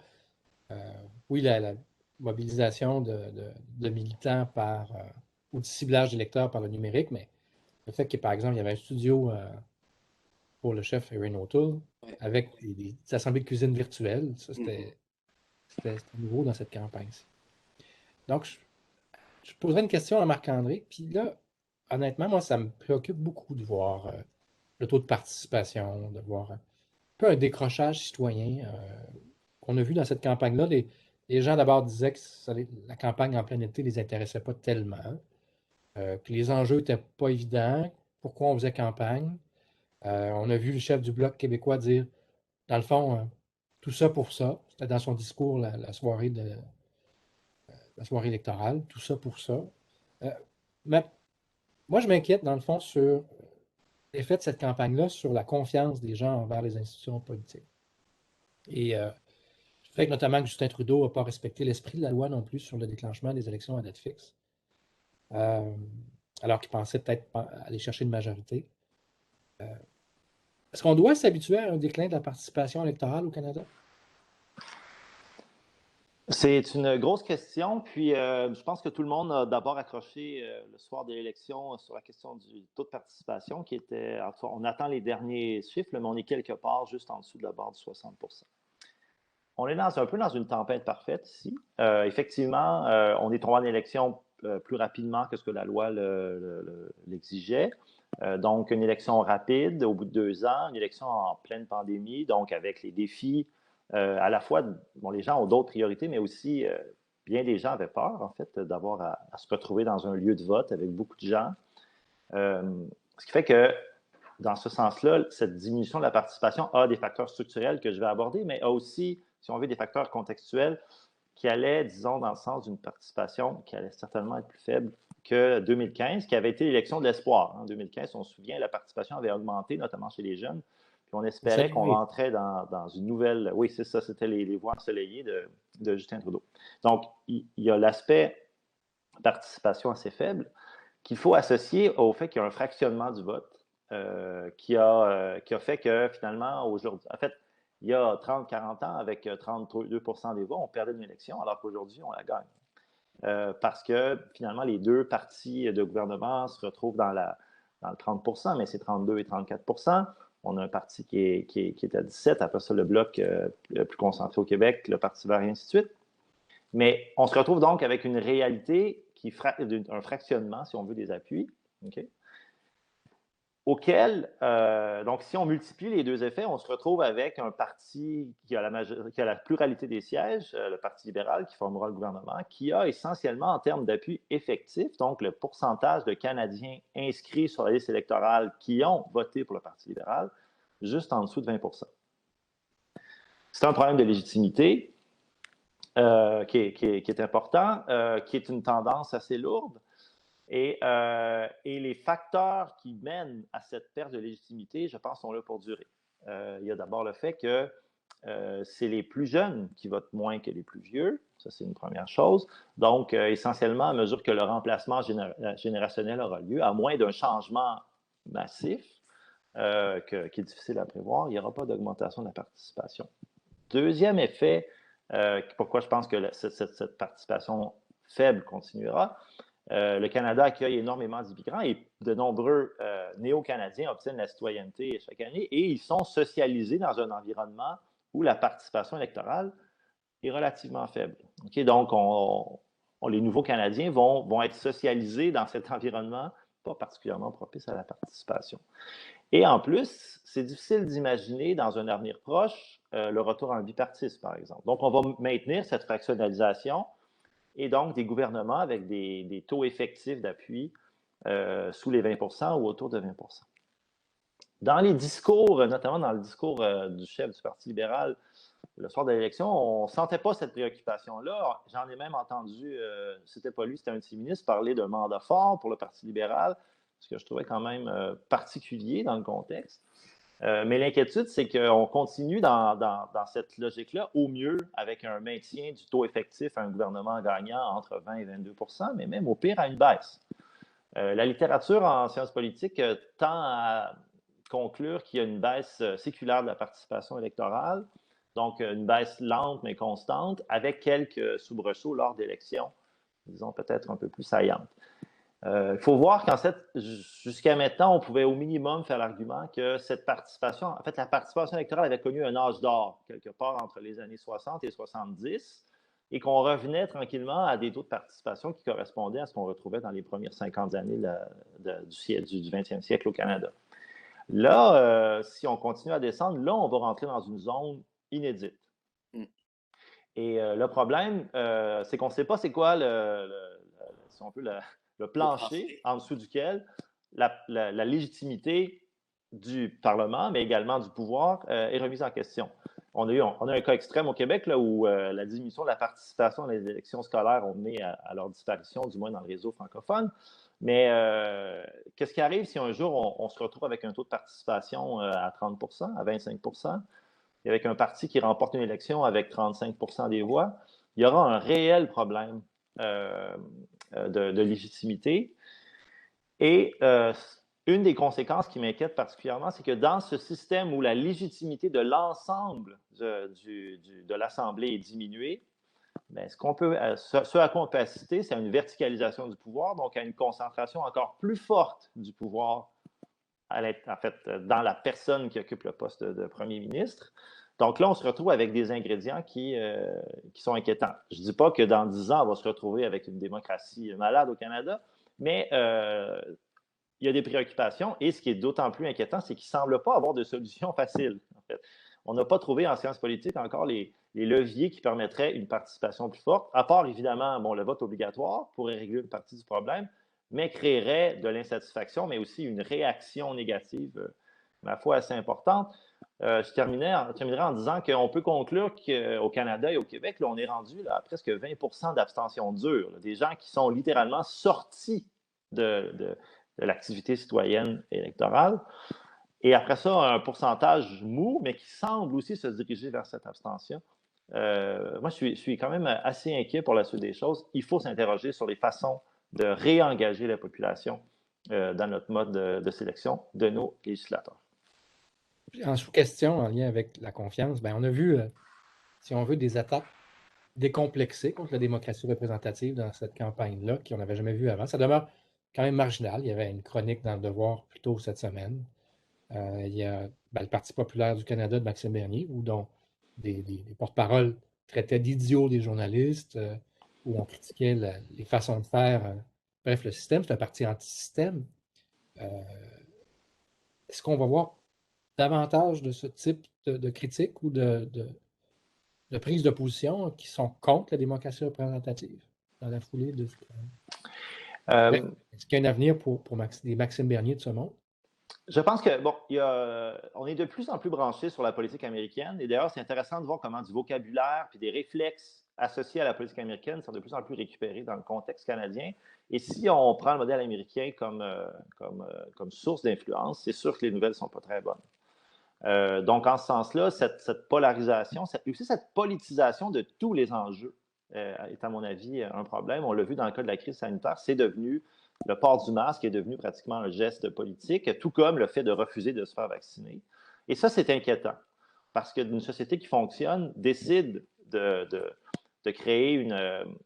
Oui, la mobilisation de militants ou de ciblage d'électeurs par le numérique, mais le fait que, par exemple, il y avait un studio pour le chef Erin O'Toole avec des assemblées de cuisine virtuelles, ça, c'était nouveau dans cette campagne-ci. Donc, je poserai une question à Marc-André, puis là, honnêtement, moi, ça me préoccupe beaucoup de voir le taux de participation, de voir un peu un décrochage citoyen qu'on a vu dans cette campagne-là. Les gens d'abord disaient que la campagne en plein été ne les intéressait pas tellement, que les enjeux n'étaient pas évidents, pourquoi on faisait campagne. On a vu le chef du Bloc québécois dire, dans le fond, tout ça pour ça. C'était dans son discours la soirée électorale, tout ça pour ça. Mais moi, je m'inquiète, dans le fond, sur l'effet de cette campagne-là sur la confiance des gens envers les institutions politiques. Et le fait que notamment que Justin Trudeau n'a pas respecté l'esprit de la loi non plus sur le déclenchement des élections à date fixe, alors qu'il pensait peut-être aller chercher une majorité. Est-ce qu'on doit s'habituer à un déclin de la participation électorale au Canada? C'est une grosse question, puis je pense que tout le monde a d'abord accroché le soir de l'élection sur la question du taux de participation qui était, on attend les derniers chiffres, mais on est quelque part juste en dessous de la barre du 60 %. On est un peu dans une tempête parfaite ici. Effectivement, on est tombé en élection plus rapidement que ce que la loi l'exigeait. Donc, une élection rapide au bout de 2 ans, une élection en pleine pandémie, donc avec les défis à la fois, bon, les gens ont d'autres priorités, mais aussi, bien des gens avaient peur, en fait, d'avoir à se retrouver dans un lieu de vote avec beaucoup de gens. Ce qui fait que, dans ce sens-là, cette diminution de la participation a des facteurs structurels que je vais aborder, mais a aussi, si on veut, des facteurs contextuels qui allaient, disons, dans le sens d'une participation qui allait certainement être plus faible que 2015, qui avait été l'élection de l'espoir. En 2015, on se souvient, la participation avait augmenté, notamment chez les jeunes. Puis on espérait qu'on rentrait dans une nouvelle... Oui, c'est ça, c'était les voies ensoleillées de Justin Trudeau. Donc, il y a l'aspect participation assez faible qu'il faut associer au fait qu'il y a un fractionnement du vote qui a fait que, finalement, aujourd'hui... En fait, il y a 30-40 ans, avec 32 % des voix, on perdait une élection, alors qu'aujourd'hui, on la gagne. Parce que, finalement, les deux partis de gouvernement se retrouvent dans le 30 %, mais c'est 32 et 34 %. On a un parti qui est à 17 %, après ça, le Bloc plus concentré au Québec, le Parti vert, et ainsi de suite. Mais on se retrouve donc avec une réalité un fractionnement, si on veut, des appuis, okay, auquel, donc si on multiplie les deux effets, on se retrouve avec un parti qui a la pluralité des sièges, le Parti libéral qui formera le gouvernement, qui a essentiellement en termes d'appui effectif, donc le pourcentage de Canadiens inscrits sur la liste électorale qui ont voté pour le Parti libéral, juste en dessous de 20 %. C'est un problème de légitimité qui est important, qui est une tendance assez lourde. Et les facteurs qui mènent à cette perte de légitimité, je pense, sont là pour durer. Il y a d'abord le fait que c'est les plus jeunes qui votent moins que les plus vieux. Ça, c'est une première chose. Donc, essentiellement, à mesure que le remplacement générationnel aura lieu, à moins d'un changement massif qui est difficile à prévoir, il n'y aura pas d'augmentation de la participation. Deuxième effet, pourquoi je pense que cette participation faible continuera. Le Canada accueille énormément d'immigrants et de nombreux néo-Canadiens obtiennent la citoyenneté chaque année et ils sont socialisés dans un environnement où la participation électorale est relativement faible. Okay? Donc, les nouveaux Canadiens vont être socialisés dans cet environnement pas particulièrement propice à la participation. Et en plus, c'est difficile d'imaginer dans un avenir proche le retour à un bipartisme, par exemple. Donc, on va maintenir cette fractionnalisation et donc des gouvernements avec des taux effectifs d'appui sous les 20 % ou autour de 20 %. Dans les discours, notamment dans le discours du chef du Parti libéral le soir de l'élection, on ne sentait pas cette préoccupation-là. J'en ai même entendu, c'était pas lui, c'était un de ses ministres, parler d'un mandat fort pour le Parti libéral, ce que je trouvais quand même particulier dans le contexte. Mais l'inquiétude, c'est qu'on continue dans cette logique-là, au mieux avec un maintien du taux effectif à un gouvernement gagnant entre 20 et 22 %, mais même au pire à une baisse. La littérature en sciences politiques tend à conclure qu'il y a une baisse séculaire de la participation électorale, donc une baisse lente mais constante, avec quelques soubresauts lors d'élections, disons peut-être un peu plus saillantes. Il faut voir qu'en fait, jusqu'à maintenant, on pouvait au minimum faire l'argument que cette participation, en fait, la participation électorale avait connu un âge d'or, quelque part entre les années 60 et 70, et qu'on revenait tranquillement à des taux de participation qui correspondaient à ce qu'on retrouvait dans les premières 50 années du 20e siècle au Canada. Là, si on continue à descendre, là, on va rentrer dans une zone inédite. Et le problème, c'est qu'on ne sait pas c'est quoi si on peut, le plancher en dessous duquel la légitimité du Parlement, mais également du pouvoir, est remise en question. On a un cas extrême au Québec là, où la diminution de la participation dans les élections scolaires ont mené à leur disparition, du moins dans le réseau francophone. Mais qu'est-ce qui arrive si un jour on se retrouve avec un taux de participation à 30 %, à 25 % et avec un parti qui remporte une élection avec 35 % des voix? Il y aura un réel problème de légitimité. Et une des conséquences qui m'inquiète particulièrement, c'est que dans ce système où la légitimité de l'ensemble de l'Assemblée est diminuée, bien, ce à quoi on peut assister, c'est à une verticalisation du pouvoir, donc à une concentration encore plus forte du pouvoir en fait, dans la personne qui occupe le poste de premier ministre. Donc là, on se retrouve avec des ingrédients qui sont inquiétants. Je ne dis pas que dans 10 ans, on va se retrouver avec une démocratie malade au Canada, mais il y a des préoccupations. Et ce qui est d'autant plus inquiétant, c'est qu'il ne semble pas avoir de solution facile. En fait. On n'a pas trouvé en sciences politiques encore les leviers qui permettraient une participation plus forte, à part évidemment le vote obligatoire pourrait régler une partie du problème, mais créerait de l'insatisfaction, mais aussi une réaction négative, ma foi, assez importante. Je terminerai en disant qu'on peut conclure qu'au Canada et au Québec, là, on est rendu à presque 20 % d'abstention dure, là, des gens qui sont littéralement sortis de l'activité citoyenne électorale. Et après ça, un pourcentage mou, mais qui semble aussi se diriger vers cette abstention. Moi, je suis quand même assez inquiet pour la suite des choses. Il faut s'interroger sur les façons de réengager la population dans notre mode de sélection de nos législateurs. En sous-question, en lien avec la confiance, bien, on a vu, si on veut, des attaques décomplexées contre la démocratie représentative dans cette campagne-là, qu'on n'avait jamais vu avant. Ça demeure quand même marginal. Il y avait une chronique dans Le Devoir plus tôt cette semaine. Il y a le Parti populaire du Canada de Maxime Bernier, dont des porte-paroles traitaient d'idiots des journalistes, où on critiquait les façons de faire. Bref, le système, c'est un parti anti-système. Est-ce qu'on va voir davantage de ce type de critiques ou de prise de position qui sont contre la démocratie représentative dans la foulée de ce est-ce qu'il y a un avenir pour les Maxime Bernier de ce monde? Je pense que, on est de plus en plus branché sur la politique américaine. Et d'ailleurs, c'est intéressant de voir comment du vocabulaire puis des réflexes associés à la politique américaine sont de plus en plus récupérés dans le contexte canadien. Et si on prend le modèle américain comme source d'influence, c'est sûr que les nouvelles ne sont pas très bonnes. Donc, en ce sens-là, cette polarisation, aussi cette politisation de tous les enjeux est, à mon avis, un problème. On l'a vu dans le cas de la crise sanitaire, c'est devenu le port du masque est devenu pratiquement un geste politique, tout comme le fait de refuser de se faire vacciner. Et ça, c'est inquiétant, parce qu'une société qui fonctionne décide de de créer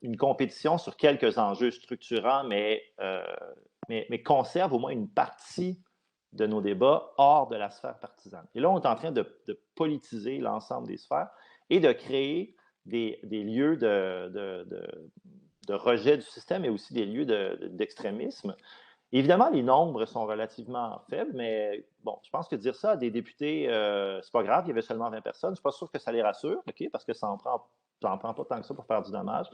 une compétition sur quelques enjeux structurants, mais conserve au moins une partie de nos débats hors de la sphère partisane. Et là, on est en train de politiser l'ensemble des sphères et de créer des lieux de rejet du système et aussi des lieux d'extrémisme. Évidemment, les nombres sont relativement faibles, mais bon, je pense que dire ça à des députés, c'est pas grave, il y avait seulement 20 personnes. Je suis pas sûr que ça les rassure, OK, parce que ça en prend pas tant que ça pour faire du dommage.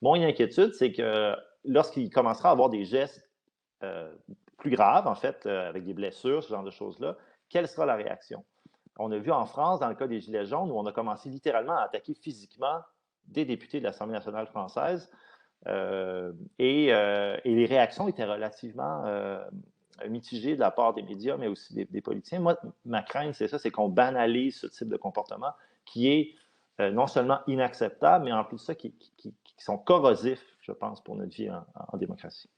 Mon inquiétude, c'est que lorsqu'il commencera à avoir des gestes plus graves, en fait, avec des blessures, ce genre de choses-là, quelle sera la réaction? On a vu en France, dans le cas des Gilets jaunes, où on a commencé littéralement à attaquer physiquement des députés de l'Assemblée nationale française, et les réactions étaient relativement mitigées de la part des médias, mais aussi des politiciens. Moi, ma crainte, c'est ça, c'est qu'on banalise ce type de comportement qui est non seulement inacceptable, mais en plus de ça, qui sont corrosifs, je pense, pour notre vie en démocratie.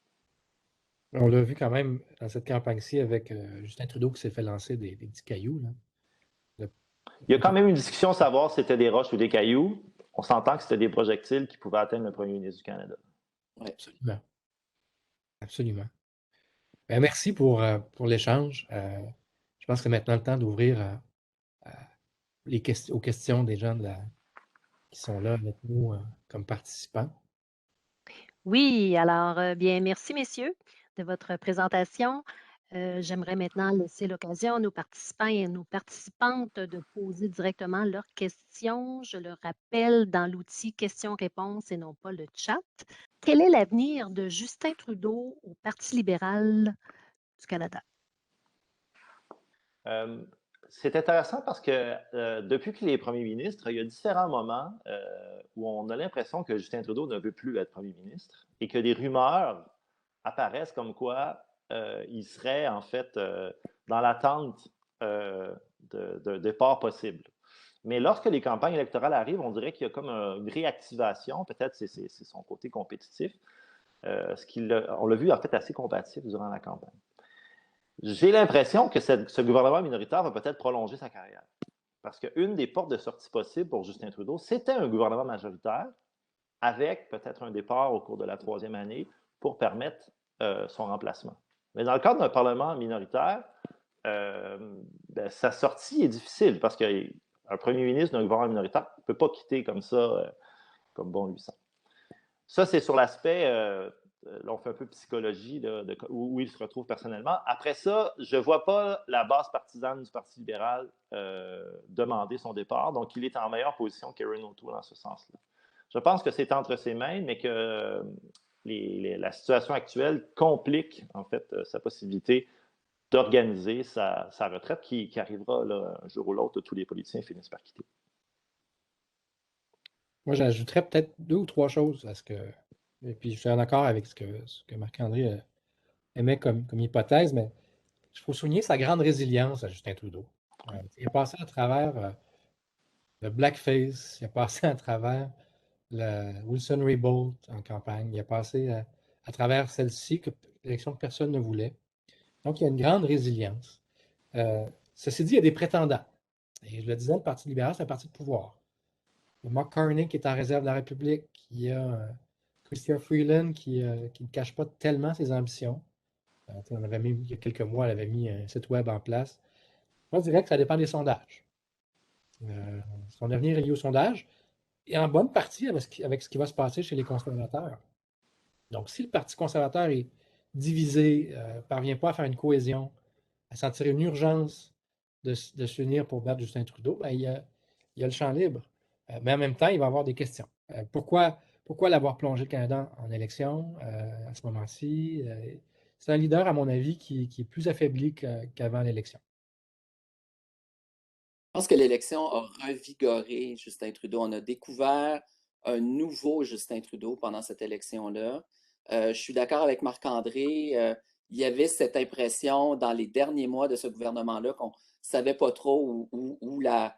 On l'a vu quand même dans cette campagne-ci avec Justin Trudeau qui s'est fait lancer des petits cailloux. Là. Il y a quand même une discussion à savoir si c'était des roches ou des cailloux. On s'entend que c'était des projectiles qui pouvaient atteindre le premier ministre du Canada. Oui. Absolument. Absolument. Ben, merci pour l'échange. Je pense que c'est maintenant le temps d'ouvrir aux questions des gens qui sont là avec nous comme participants. Oui, alors, bien, merci, messieurs, de votre présentation. J'aimerais maintenant laisser l'occasion à nos participants et à nos participantes de poser directement leurs questions. Je le rappelle, dans l'outil questions-réponses et non pas le chat. Quel est l'avenir de Justin Trudeau au Parti libéral du Canada? C'est intéressant parce que depuis qu'il est premier ministre, il y a différents moments où on a l'impression que Justin Trudeau ne veut plus être premier ministre et que des rumeurs apparaissent comme quoi il serait en fait dans l'attente de départ possible. Mais lorsque les campagnes électorales arrivent, on dirait qu'il y a comme une réactivation, peut-être c'est son côté compétitif, on l'a vu en fait assez combatif durant la campagne. J'ai l'impression que ce gouvernement minoritaire va peut-être prolonger sa carrière. Parce qu'une des portes de sortie possibles pour Justin Trudeau, c'était un gouvernement majoritaire avec peut-être un départ au cours de la 3e année pour permettre son remplacement. Mais dans le cadre d'un parlement minoritaire, sa sortie est difficile parce qu'un premier ministre d'un gouvernement minoritaire ne peut pas quitter comme ça, comme bon lui semble. Ça, c'est sur l'aspect, là, on fait un peu psychologie où il se retrouve personnellement. Après ça, je ne vois pas la base partisane du Parti libéral demander son départ. Donc, il est en meilleure position qu'Erin O'Toole dans ce sens-là. Je pense que c'est entre ses mains, mais que la situation actuelle complique, en fait, sa possibilité d'organiser sa retraite qui arrivera là, un jour ou l'autre. Tous les politiciens finissent par quitter. Moi, j'ajouterais peut-être 2 ou 3 choses à ce que. Et puis, je suis en accord avec ce que Marc-André émet comme hypothèse, mais il faut souligner sa grande résilience à Justin Trudeau. Il a passé à travers le blackface, il a passé à travers le Wilson-Raybould en campagne, il a passé à travers celle-ci, l'élection que personne ne voulait. Donc, il y a une grande résilience. Ceci dit, il y a des prétendants. Et je le disais, le Parti libéral, c'est un parti de pouvoir. Il y a Mark Carney qui est en réserve de la République. Il y a Chrystia Freeland qui ne cache pas tellement ses ambitions. On avait mis, il y a quelques mois, elle avait mis un site web en place. Moi, je dirais que ça dépend des sondages. Son avenir est lié aux sondages et en bonne partie avec ce qui va se passer chez les conservateurs. Donc, si le Parti conservateur est divisé, ne parvient pas à faire une cohésion, à sentir une urgence de s'unir pour battre Justin Trudeau, ben, il y a le champ libre. Mais en même temps, il va y avoir des questions. Pourquoi l'avoir plongé le Canada en élection à ce moment-ci? C'est un leader, à mon avis, qui est plus affaibli qu'avant l'élection. Je pense que l'élection a revigoré Justin Trudeau. On a découvert un nouveau Justin Trudeau pendant cette élection-là. Je suis d'accord avec Marc-André. Il y avait cette impression dans les derniers mois de ce gouvernement-là qu'on ne savait pas trop où la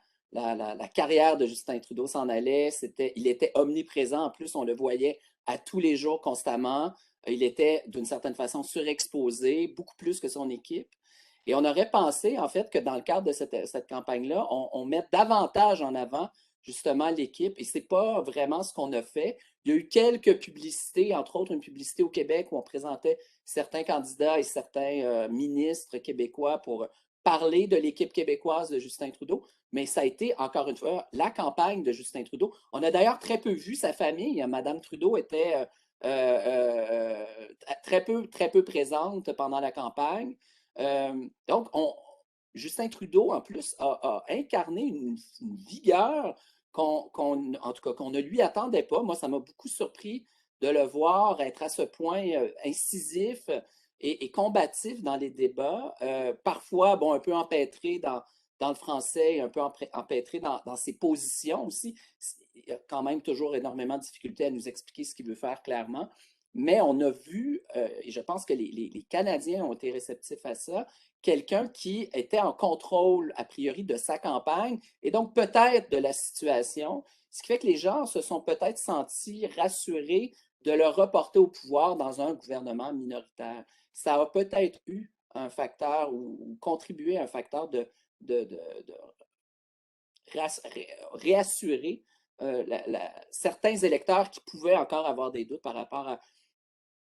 carrière de Justin Trudeau s'en allait. Il était omniprésent. En plus, on le voyait à tous les jours constamment. Il était d'une certaine façon surexposé, beaucoup plus que son équipe. Et on aurait pensé, en fait, que dans le cadre de cette campagne-là, on mette davantage en avant justement l'équipe. Et ce n'est pas vraiment ce qu'on a fait. Il y a eu quelques publicités, entre autres une publicité au Québec où on présentait certains candidats et certains ministres québécois pour parler de l'équipe québécoise de Justin Trudeau. Mais ça a été, encore une fois, la campagne de Justin Trudeau. On a d'ailleurs très peu vu sa famille. Madame Trudeau était très peu présente pendant la campagne. Donc, Justin Trudeau, en plus, a incarné une vigueur en tout cas, qu'on ne lui attendait pas. Moi, ça m'a beaucoup surpris de le voir être à ce point incisif et combatif dans les débats. Parfois, bon, un peu empêtré dans le français, un peu empêtré dans ses positions aussi. Il a quand même toujours énormément de difficultés à nous expliquer ce qu'il veut faire clairement. Mais on a vu, et je pense que les Canadiens ont été réceptifs à ça, quelqu'un qui était en contrôle, a priori, de sa campagne et donc peut-être de la situation, ce qui fait que les gens se sont peut-être sentis rassurés de le reporter au pouvoir dans un gouvernement minoritaire. Ça a peut-être eu un facteur ou contribué à un facteur de réassurer certains électeurs qui pouvaient encore avoir des doutes par rapport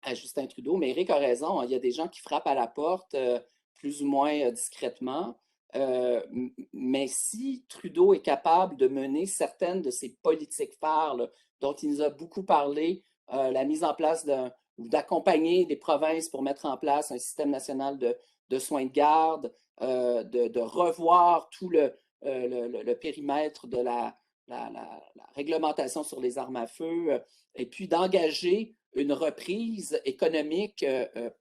à Justin Trudeau. Mais Éric a raison, il y a des gens qui frappent à la porte plus ou moins discrètement. Mais si Trudeau est capable de mener certaines de ses politiques phares là, dont il nous a beaucoup parlé, la mise en place ou d'accompagner les provinces pour mettre en place un système national de soins de garde, de revoir tout le périmètre de la réglementation sur les armes à feu, et puis d'engager une reprise économique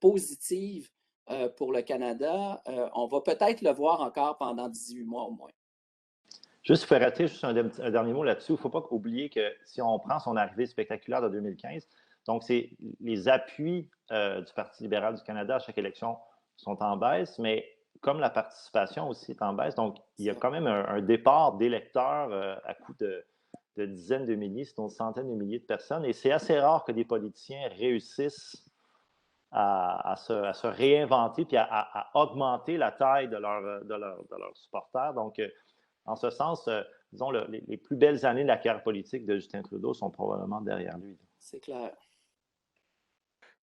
positive pour le Canada, on va peut-être le voir encore pendant 18 mois au moins. Juste, il faut rater juste un dernier mot là-dessus. Il ne faut pas oublier que si on prend son arrivée spectaculaire de 2015, donc c'est les appuis du Parti libéral du Canada à chaque élection sont en baisse, mais comme la participation aussi est en baisse, donc il y a quand même un départ d'électeurs à coût de dizaines de milliers, sinon centaines de milliers de personnes. Et c'est assez rare que des politiciens réussissent à se réinventer puis à augmenter la taille de leurs supporters. Donc, en ce sens, disons, les plus belles années de la carrière politique de Justin Trudeau sont probablement derrière lui. C'est clair.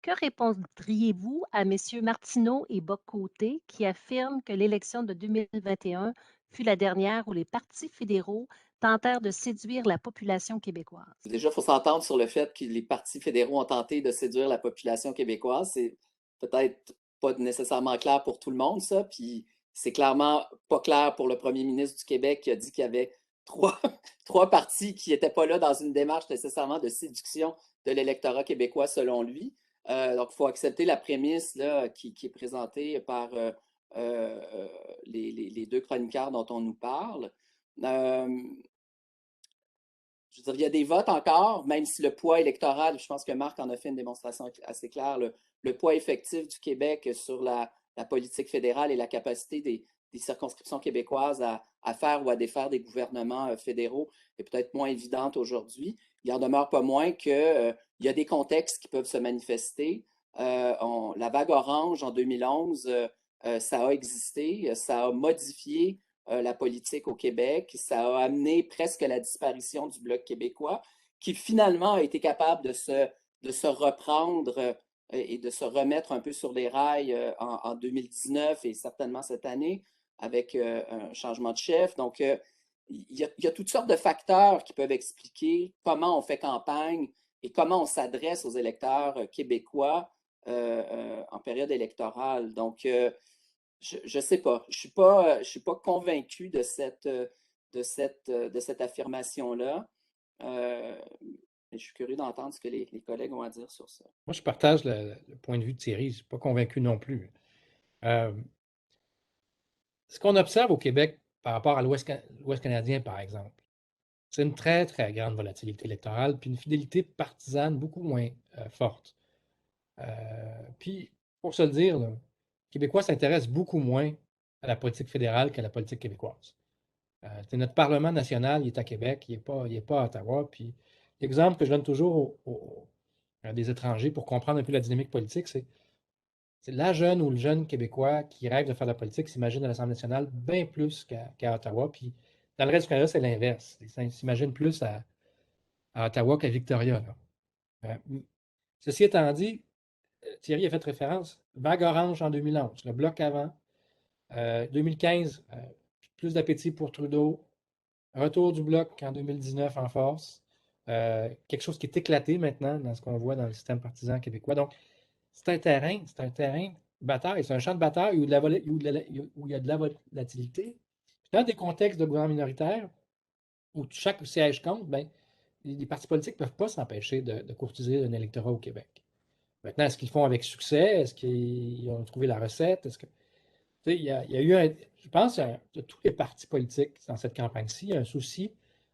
Que répondriez-vous à M. Martineau et Bock-Côté qui affirment que l'élection de 2021 fut la dernière où les partis fédéraux tentèrent de séduire la population québécoise? Déjà, il faut s'entendre sur le fait que les partis fédéraux ont tenté de séduire la population québécoise. C'est peut-être pas nécessairement clair pour tout le monde, ça. Puis c'est clairement pas clair pour le premier ministre du Québec qui a dit qu'il y avait trois partis qui n'étaient pas là dans une démarche nécessairement de séduction de l'électorat québécois, selon lui. Donc, il faut accepter la prémisse là, qui est présentée par les deux chroniqueurs dont on nous parle. Je veux dire, il y a des votes encore, même si le poids électoral, je pense que Marc en a fait une démonstration assez claire, le poids effectif du Québec sur la politique fédérale et la capacité des circonscriptions québécoises à faire ou à défaire des gouvernements fédéraux est peut-être moins évidente aujourd'hui. Il en demeure pas moins qu'il y a des contextes qui peuvent se manifester. La vague orange en 2011, ça a existé, ça a modifié la politique au Québec. Ça a amené presque la disparition du Bloc québécois, qui finalement a été capable de se reprendre et de se remettre un peu sur les rails en 2019 et certainement cette année avec un changement de chef. Donc, il y a toutes sortes de facteurs qui peuvent expliquer comment on fait campagne et comment on s'adresse aux électeurs québécois en période électorale. Donc, je ne sais pas. Je suis pas convaincu de cette affirmation-là. Je suis curieux d'entendre ce que les collègues ont à dire sur ça. Moi, je partage le point de vue de Thierry. Je ne suis pas convaincu non plus. Ce qu'on observe au Québec par rapport à l'Ouest canadien, par exemple, c'est une très, très grande volatilité électorale, puis une fidélité partisane beaucoup moins forte. Puis, pour se le dire, là, les Québécois s'intéressent beaucoup moins à la politique fédérale qu'à la politique québécoise. Notre Parlement national, il est à Québec, il n'est pas à Ottawa. Puis, l'exemple que je donne toujours à des étrangers pour comprendre un peu la dynamique politique, c'est c'est la jeune ou le jeune Québécois qui rêve de faire de la politique s'imagine à l'Assemblée nationale bien plus qu'à Ottawa. Puis dans le reste du Canada, c'est l'inverse. Ils s'imaginent plus à Ottawa qu'à Victoria, là. Ceci étant dit, Thierry a fait référence, vague orange en 2011, le bloc avant, 2015, plus d'appétit pour Trudeau, retour du bloc en 2019 en force, quelque chose qui est éclaté maintenant dans ce qu'on voit dans le système partisan québécois. Donc, c'est un terrain de bataille, c'est un champ de bataille où il y a de la volatilité. Dans des contextes de gouvernement minoritaire, où chaque siège compte, ben, les partis politiques ne peuvent pas s'empêcher de courtiser un électorat au Québec. Maintenant, est-ce qu'ils le font avec succès? Est-ce qu'ils ont trouvé la recette? Est-ce que, il y a eu, je pense, de tous les partis politiques dans cette campagne-ci, un souci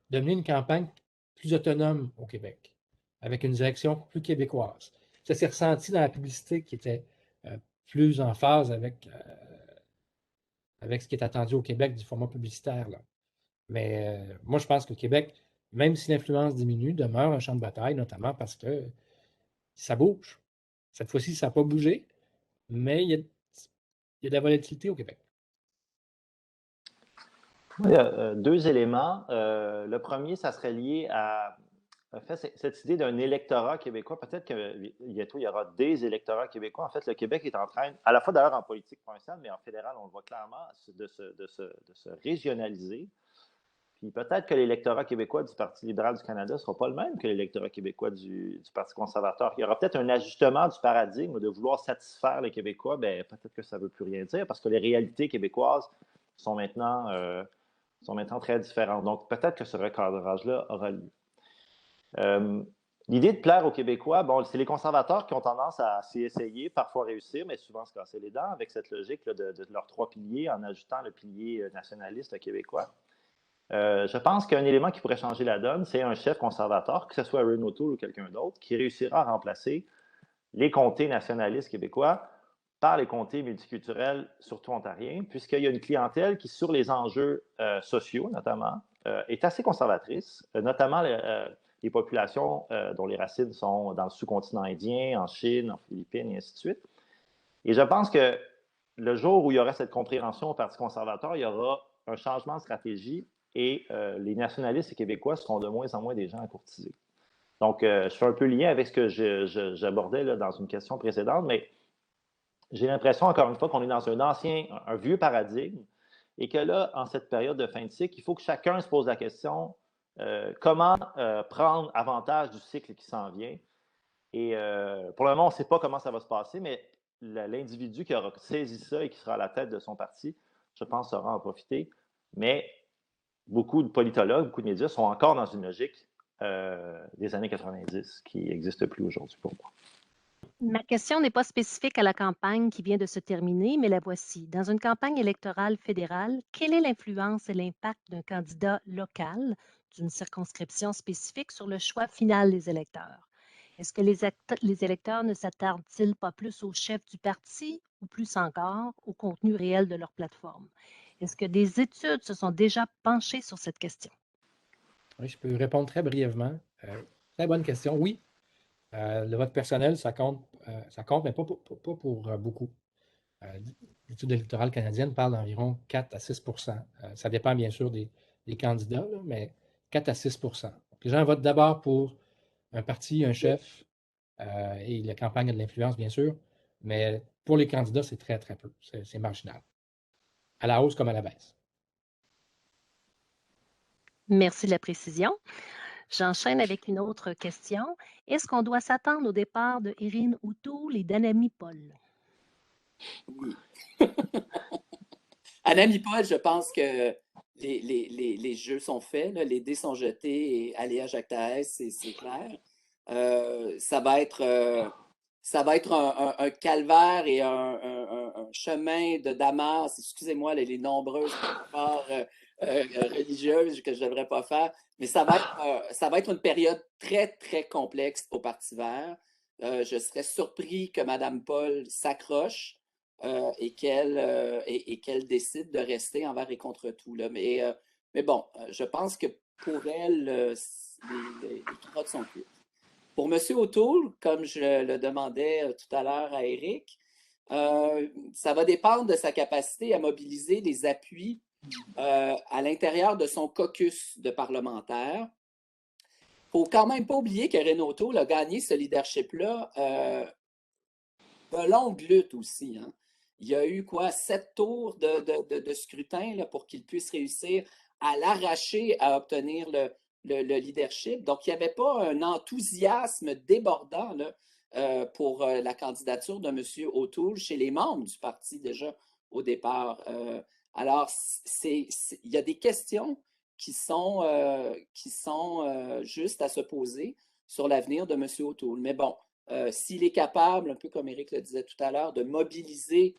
de mener une campagne plus autonome au Québec, avec une direction plus québécoise. Ça s'est ressenti dans la publicité qui était plus en phase avec ce qui est attendu au Québec du format publicitaire, là. Mais moi, je pense que le Québec, même si l'influence diminue, demeure un champ de bataille, notamment parce que ça bouge. Cette fois-ci, ça n'a pas bougé, mais il y a de la volatilité au Québec. Il y a deux éléments. Le premier, ça serait lié à en fait, cette idée d'un électorat québécois. Peut-être que bientôt, il y aura des électorats québécois. En fait, le Québec est en train, à la fois d'ailleurs en politique provinciale, mais en fédéral, on le voit clairement, de se régionaliser. Puis peut-être que l'électorat québécois du Parti libéral du Canada ne sera pas le même que l'électorat québécois du Parti conservateur. Il y aura peut-être un ajustement du paradigme de vouloir satisfaire les Québécois. Bien, peut-être que ça ne veut plus rien dire parce que les réalités québécoises sont maintenant très différentes. Donc, peut-être que ce recadrage-là aura lieu. L'idée de plaire aux Québécois, bon, c'est les conservateurs qui ont tendance à s'y essayer, parfois réussir, mais souvent se casser les dents avec cette logique là, de leurs trois piliers en ajoutant le pilier nationaliste québécois. Je pense qu'un élément qui pourrait changer la donne, c'est un chef conservateur, que ce soit Erin O'Toole ou quelqu'un d'autre, qui réussira à remplacer les comtés nationalistes québécois par les comtés multiculturels, surtout ontariens, puisqu'il y a une clientèle qui, sur les enjeux sociaux notamment, est assez conservatrice, notamment les populations dont les racines sont dans le sous-continent indien, en Chine, en Philippines, et ainsi de suite. Et je pense que le jour où il y aura cette compréhension au Parti conservateur, il y aura un changement de stratégie et les nationalistes québécois seront de moins en moins des gens à courtiser. Donc, je fais un peu lien avec ce que j'abordais là, dans une question précédente, mais j'ai l'impression, encore une fois, qu'on est dans un vieux paradigme et que là, en cette période de fin de cycle, il faut que chacun se pose la question comment prendre avantage du cycle qui s'en vient. Et pour le moment, on ne sait pas comment ça va se passer, mais l'individu qui aura saisi ça et qui sera à la tête de son parti, je pense, saura en profiter. Mais beaucoup de politologues, beaucoup de médias sont encore dans une logique des années 90 qui n'existe plus aujourd'hui pour moi. Ma question n'est pas spécifique à la campagne qui vient de se terminer, mais la voici. Dans une campagne électorale fédérale, quelle est l'influence et l'impact d'un candidat local d'une circonscription spécifique sur le choix final des électeurs? Est-ce que les électeurs ne s'attardent-ils pas plus au chef du parti ou plus encore au contenu réel de leur plateforme? Est-ce que des études se sont déjà penchées sur cette question? Oui, je peux répondre très brièvement. Très bonne question. Oui, le vote personnel, ça compte, mais pas pour beaucoup. L'étude électorale canadienne parle d'environ 4 à 6 ça dépend bien sûr des candidats, là, mais 4 à 6 Donc, les gens votent d'abord pour un parti, un chef, et la campagne a de l'influence, bien sûr, mais pour les candidats, c'est très, très peu. C'est marginal. À la hausse comme à la baisse. Merci de la précision. J'enchaîne avec une autre question. Est-ce qu'on doit s'attendre au départ de Erin O'Toole et d'Anami Paul? Oui. Anami Paul, je pense que les jeux sont faits, là, les dés sont jetés et Aléa Jacques-Taès, c'est clair. Ça va être un calvaire et un chemin de Damas, excusez-moi les nombreuses métaphores religieuses que je ne devrais pas faire, mais ça va être une période très, très complexe au Parti vert. Je serais surpris que Mme Paul s'accroche et qu'elle décide de rester envers et contre tout, là. Mais bon, je pense que pour elle, les carottes sont cuites. Pour M. O'Toole, comme je le demandais tout à l'heure à Éric, Ça va dépendre de sa capacité à mobiliser les appuis à l'intérieur de son caucus de parlementaires. Il ne faut quand même pas oublier que Renaud Toole a gagné ce leadership-là de longue lutte aussi. Hein. Il y a eu 7 tours de scrutin là, pour qu'il puisse réussir à l'arracher à obtenir le leadership. Donc, il n'y avait pas un enthousiasme débordant là, pour la candidature de M. O'Toole chez les membres du parti déjà au départ. Alors, il y a des questions qui sont justes à se poser sur l'avenir de M. O'Toole. Mais bon, s'il est capable, un peu comme Éric le disait tout à l'heure, de mobiliser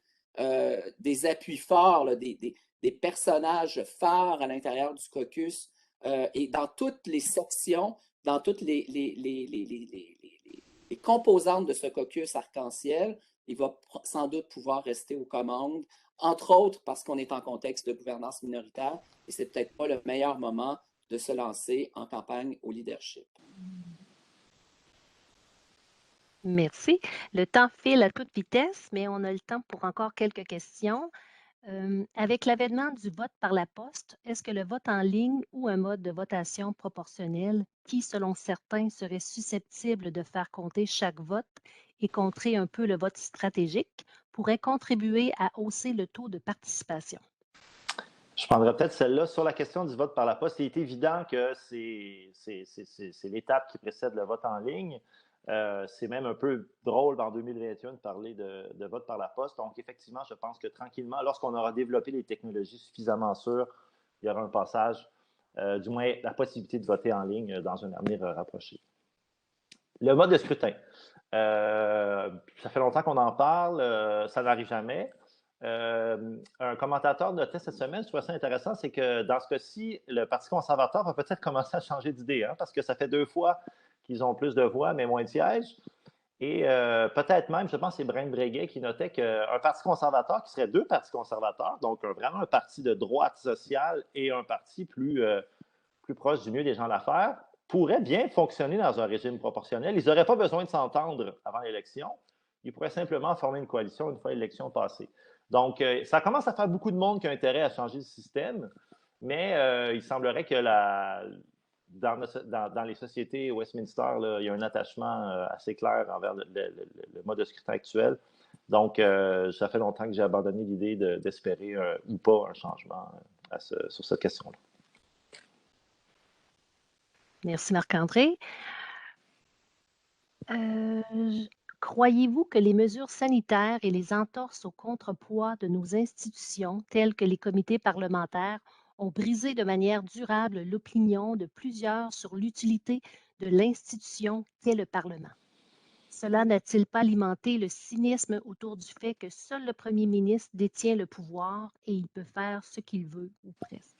des appuis forts, là, des personnages phares à l'intérieur du caucus et dans toutes les sections, dans toutes les composantes de ce caucus arc-en-ciel, il va sans doute pouvoir rester aux commandes, entre autres parce qu'on est en contexte de gouvernance minoritaire et c'est peut-être pas le meilleur moment de se lancer en campagne au leadership. Merci. Le temps file à toute vitesse, mais on a le temps pour encore quelques questions. Avec l'avènement du vote par la poste, est-ce que le vote en ligne ou un mode de votation proportionnel qui, selon certains, serait susceptible de faire compter chaque vote et contrer un peu le vote stratégique, pourrait contribuer à hausser le taux de participation? Je prendrais peut-être celle-là. Sur la question du vote par la poste, il est évident que c'est l'étape qui précède le vote en ligne. C'est même un peu drôle en 2021 de parler de vote par la poste. Donc, effectivement, je pense que tranquillement, lorsqu'on aura développé les technologies suffisamment sûres, il y aura un passage, du moins la possibilité de voter en ligne dans un avenir rapproché. Le mode de scrutin. Ça fait longtemps qu'on en parle, ça n'arrive jamais. Un commentateur notait cette semaine, je trouvais ça intéressant, c'est que dans ce cas-ci, le Parti conservateur va peut-être commencer à changer d'idée, hein, parce que ça fait 2 fois qu'ils ont plus de voix, mais moins de sièges. Et peut-être même, je pense que c'est Brent Breguet qui notait qu'un Parti conservateur, qui serait 2 partis conservateurs, donc vraiment un parti de droite sociale et un parti plus proche du mieux des gens d'affaires, pourrait bien fonctionner dans un régime proportionnel. Ils n'auraient pas besoin de s'entendre avant l'élection. Ils pourraient simplement former une coalition une fois l'élection passée. Donc, ça commence à faire beaucoup de monde qui a intérêt à changer le système, mais il semblerait que dans les sociétés Westminster, là, il y a un attachement assez clair envers le mode de scrutin actuel. Donc, ça fait longtemps que j'ai abandonné l'idée d'espérer ou pas un changement sur cette question-là. Merci Marc-André. Croyez-vous que les mesures sanitaires et les entorses au contrepoids de nos institutions, telles que les comités parlementaires, ont brisé de manière durable l'opinion de plusieurs sur l'utilité de l'institution qu'est le Parlement? Cela n'a-t-il pas alimenté le cynisme autour du fait que seul le premier ministre détient le pouvoir et il peut faire ce qu'il veut, ou presque?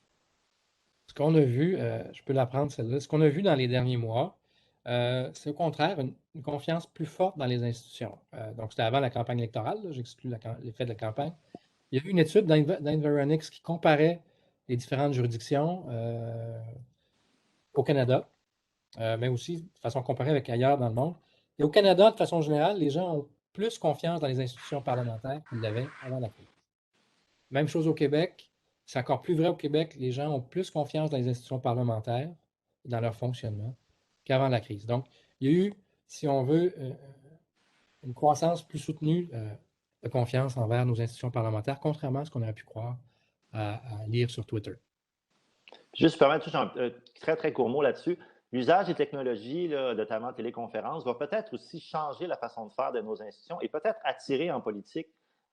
Ce qu'on a vu, je peux l'apprendre celle-là, ce qu'on a vu dans les derniers mois, c'est au contraire une confiance plus forte dans les institutions. Donc, c'était avant la campagne électorale, j'exclus l'effet de la campagne. Il y a eu une étude d'Environics qui comparait les différentes juridictions au Canada, mais aussi de façon comparée avec ailleurs dans le monde. Et au Canada, de façon générale, les gens ont plus confiance dans les institutions parlementaires qu'ils l'avaient avant la crise. Même chose au Québec. C'est encore plus vrai au Québec. Les gens ont plus confiance dans les institutions parlementaires et dans leur fonctionnement qu'avant la crise. Donc, il y a eu, si on veut, une croissance plus soutenue de confiance envers nos institutions parlementaires, contrairement à ce qu'on aurait pu croire à lire sur Twitter. Juste permettre un très, très court mot là-dessus. L'usage des technologies, là, notamment téléconférence, va peut-être aussi changer la façon de faire de nos institutions et peut-être attirer en politique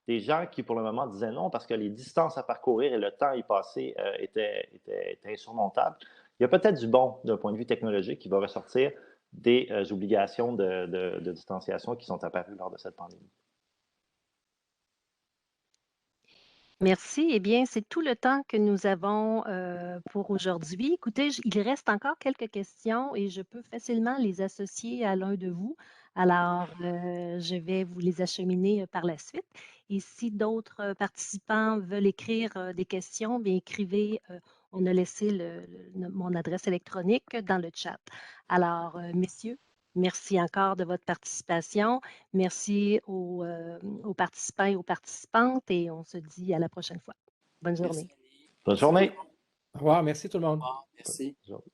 des gens qui, pour le moment, disaient non parce que les distances à parcourir et le temps à y passer étaient insurmontables. Il y a peut-être du bon d'un point de vue technologique qui va ressortir des obligations de distanciation qui sont apparues lors de cette pandémie. Merci. Eh bien, c'est tout le temps que nous avons pour aujourd'hui. Écoutez, il reste encore quelques questions et je peux facilement les associer à l'un de vous. Alors, je vais vous les acheminer par la suite. Et si d'autres participants veulent écrire des questions, bien écrivez, on a laissé mon adresse électronique dans le chat. Alors, messieurs, Merci encore de votre participation. Merci aux participants et aux participantes et on se dit à la prochaine fois. Bonne journée. Merci. Bonne journée. Au revoir, merci tout le monde. Merci. Bonne journée.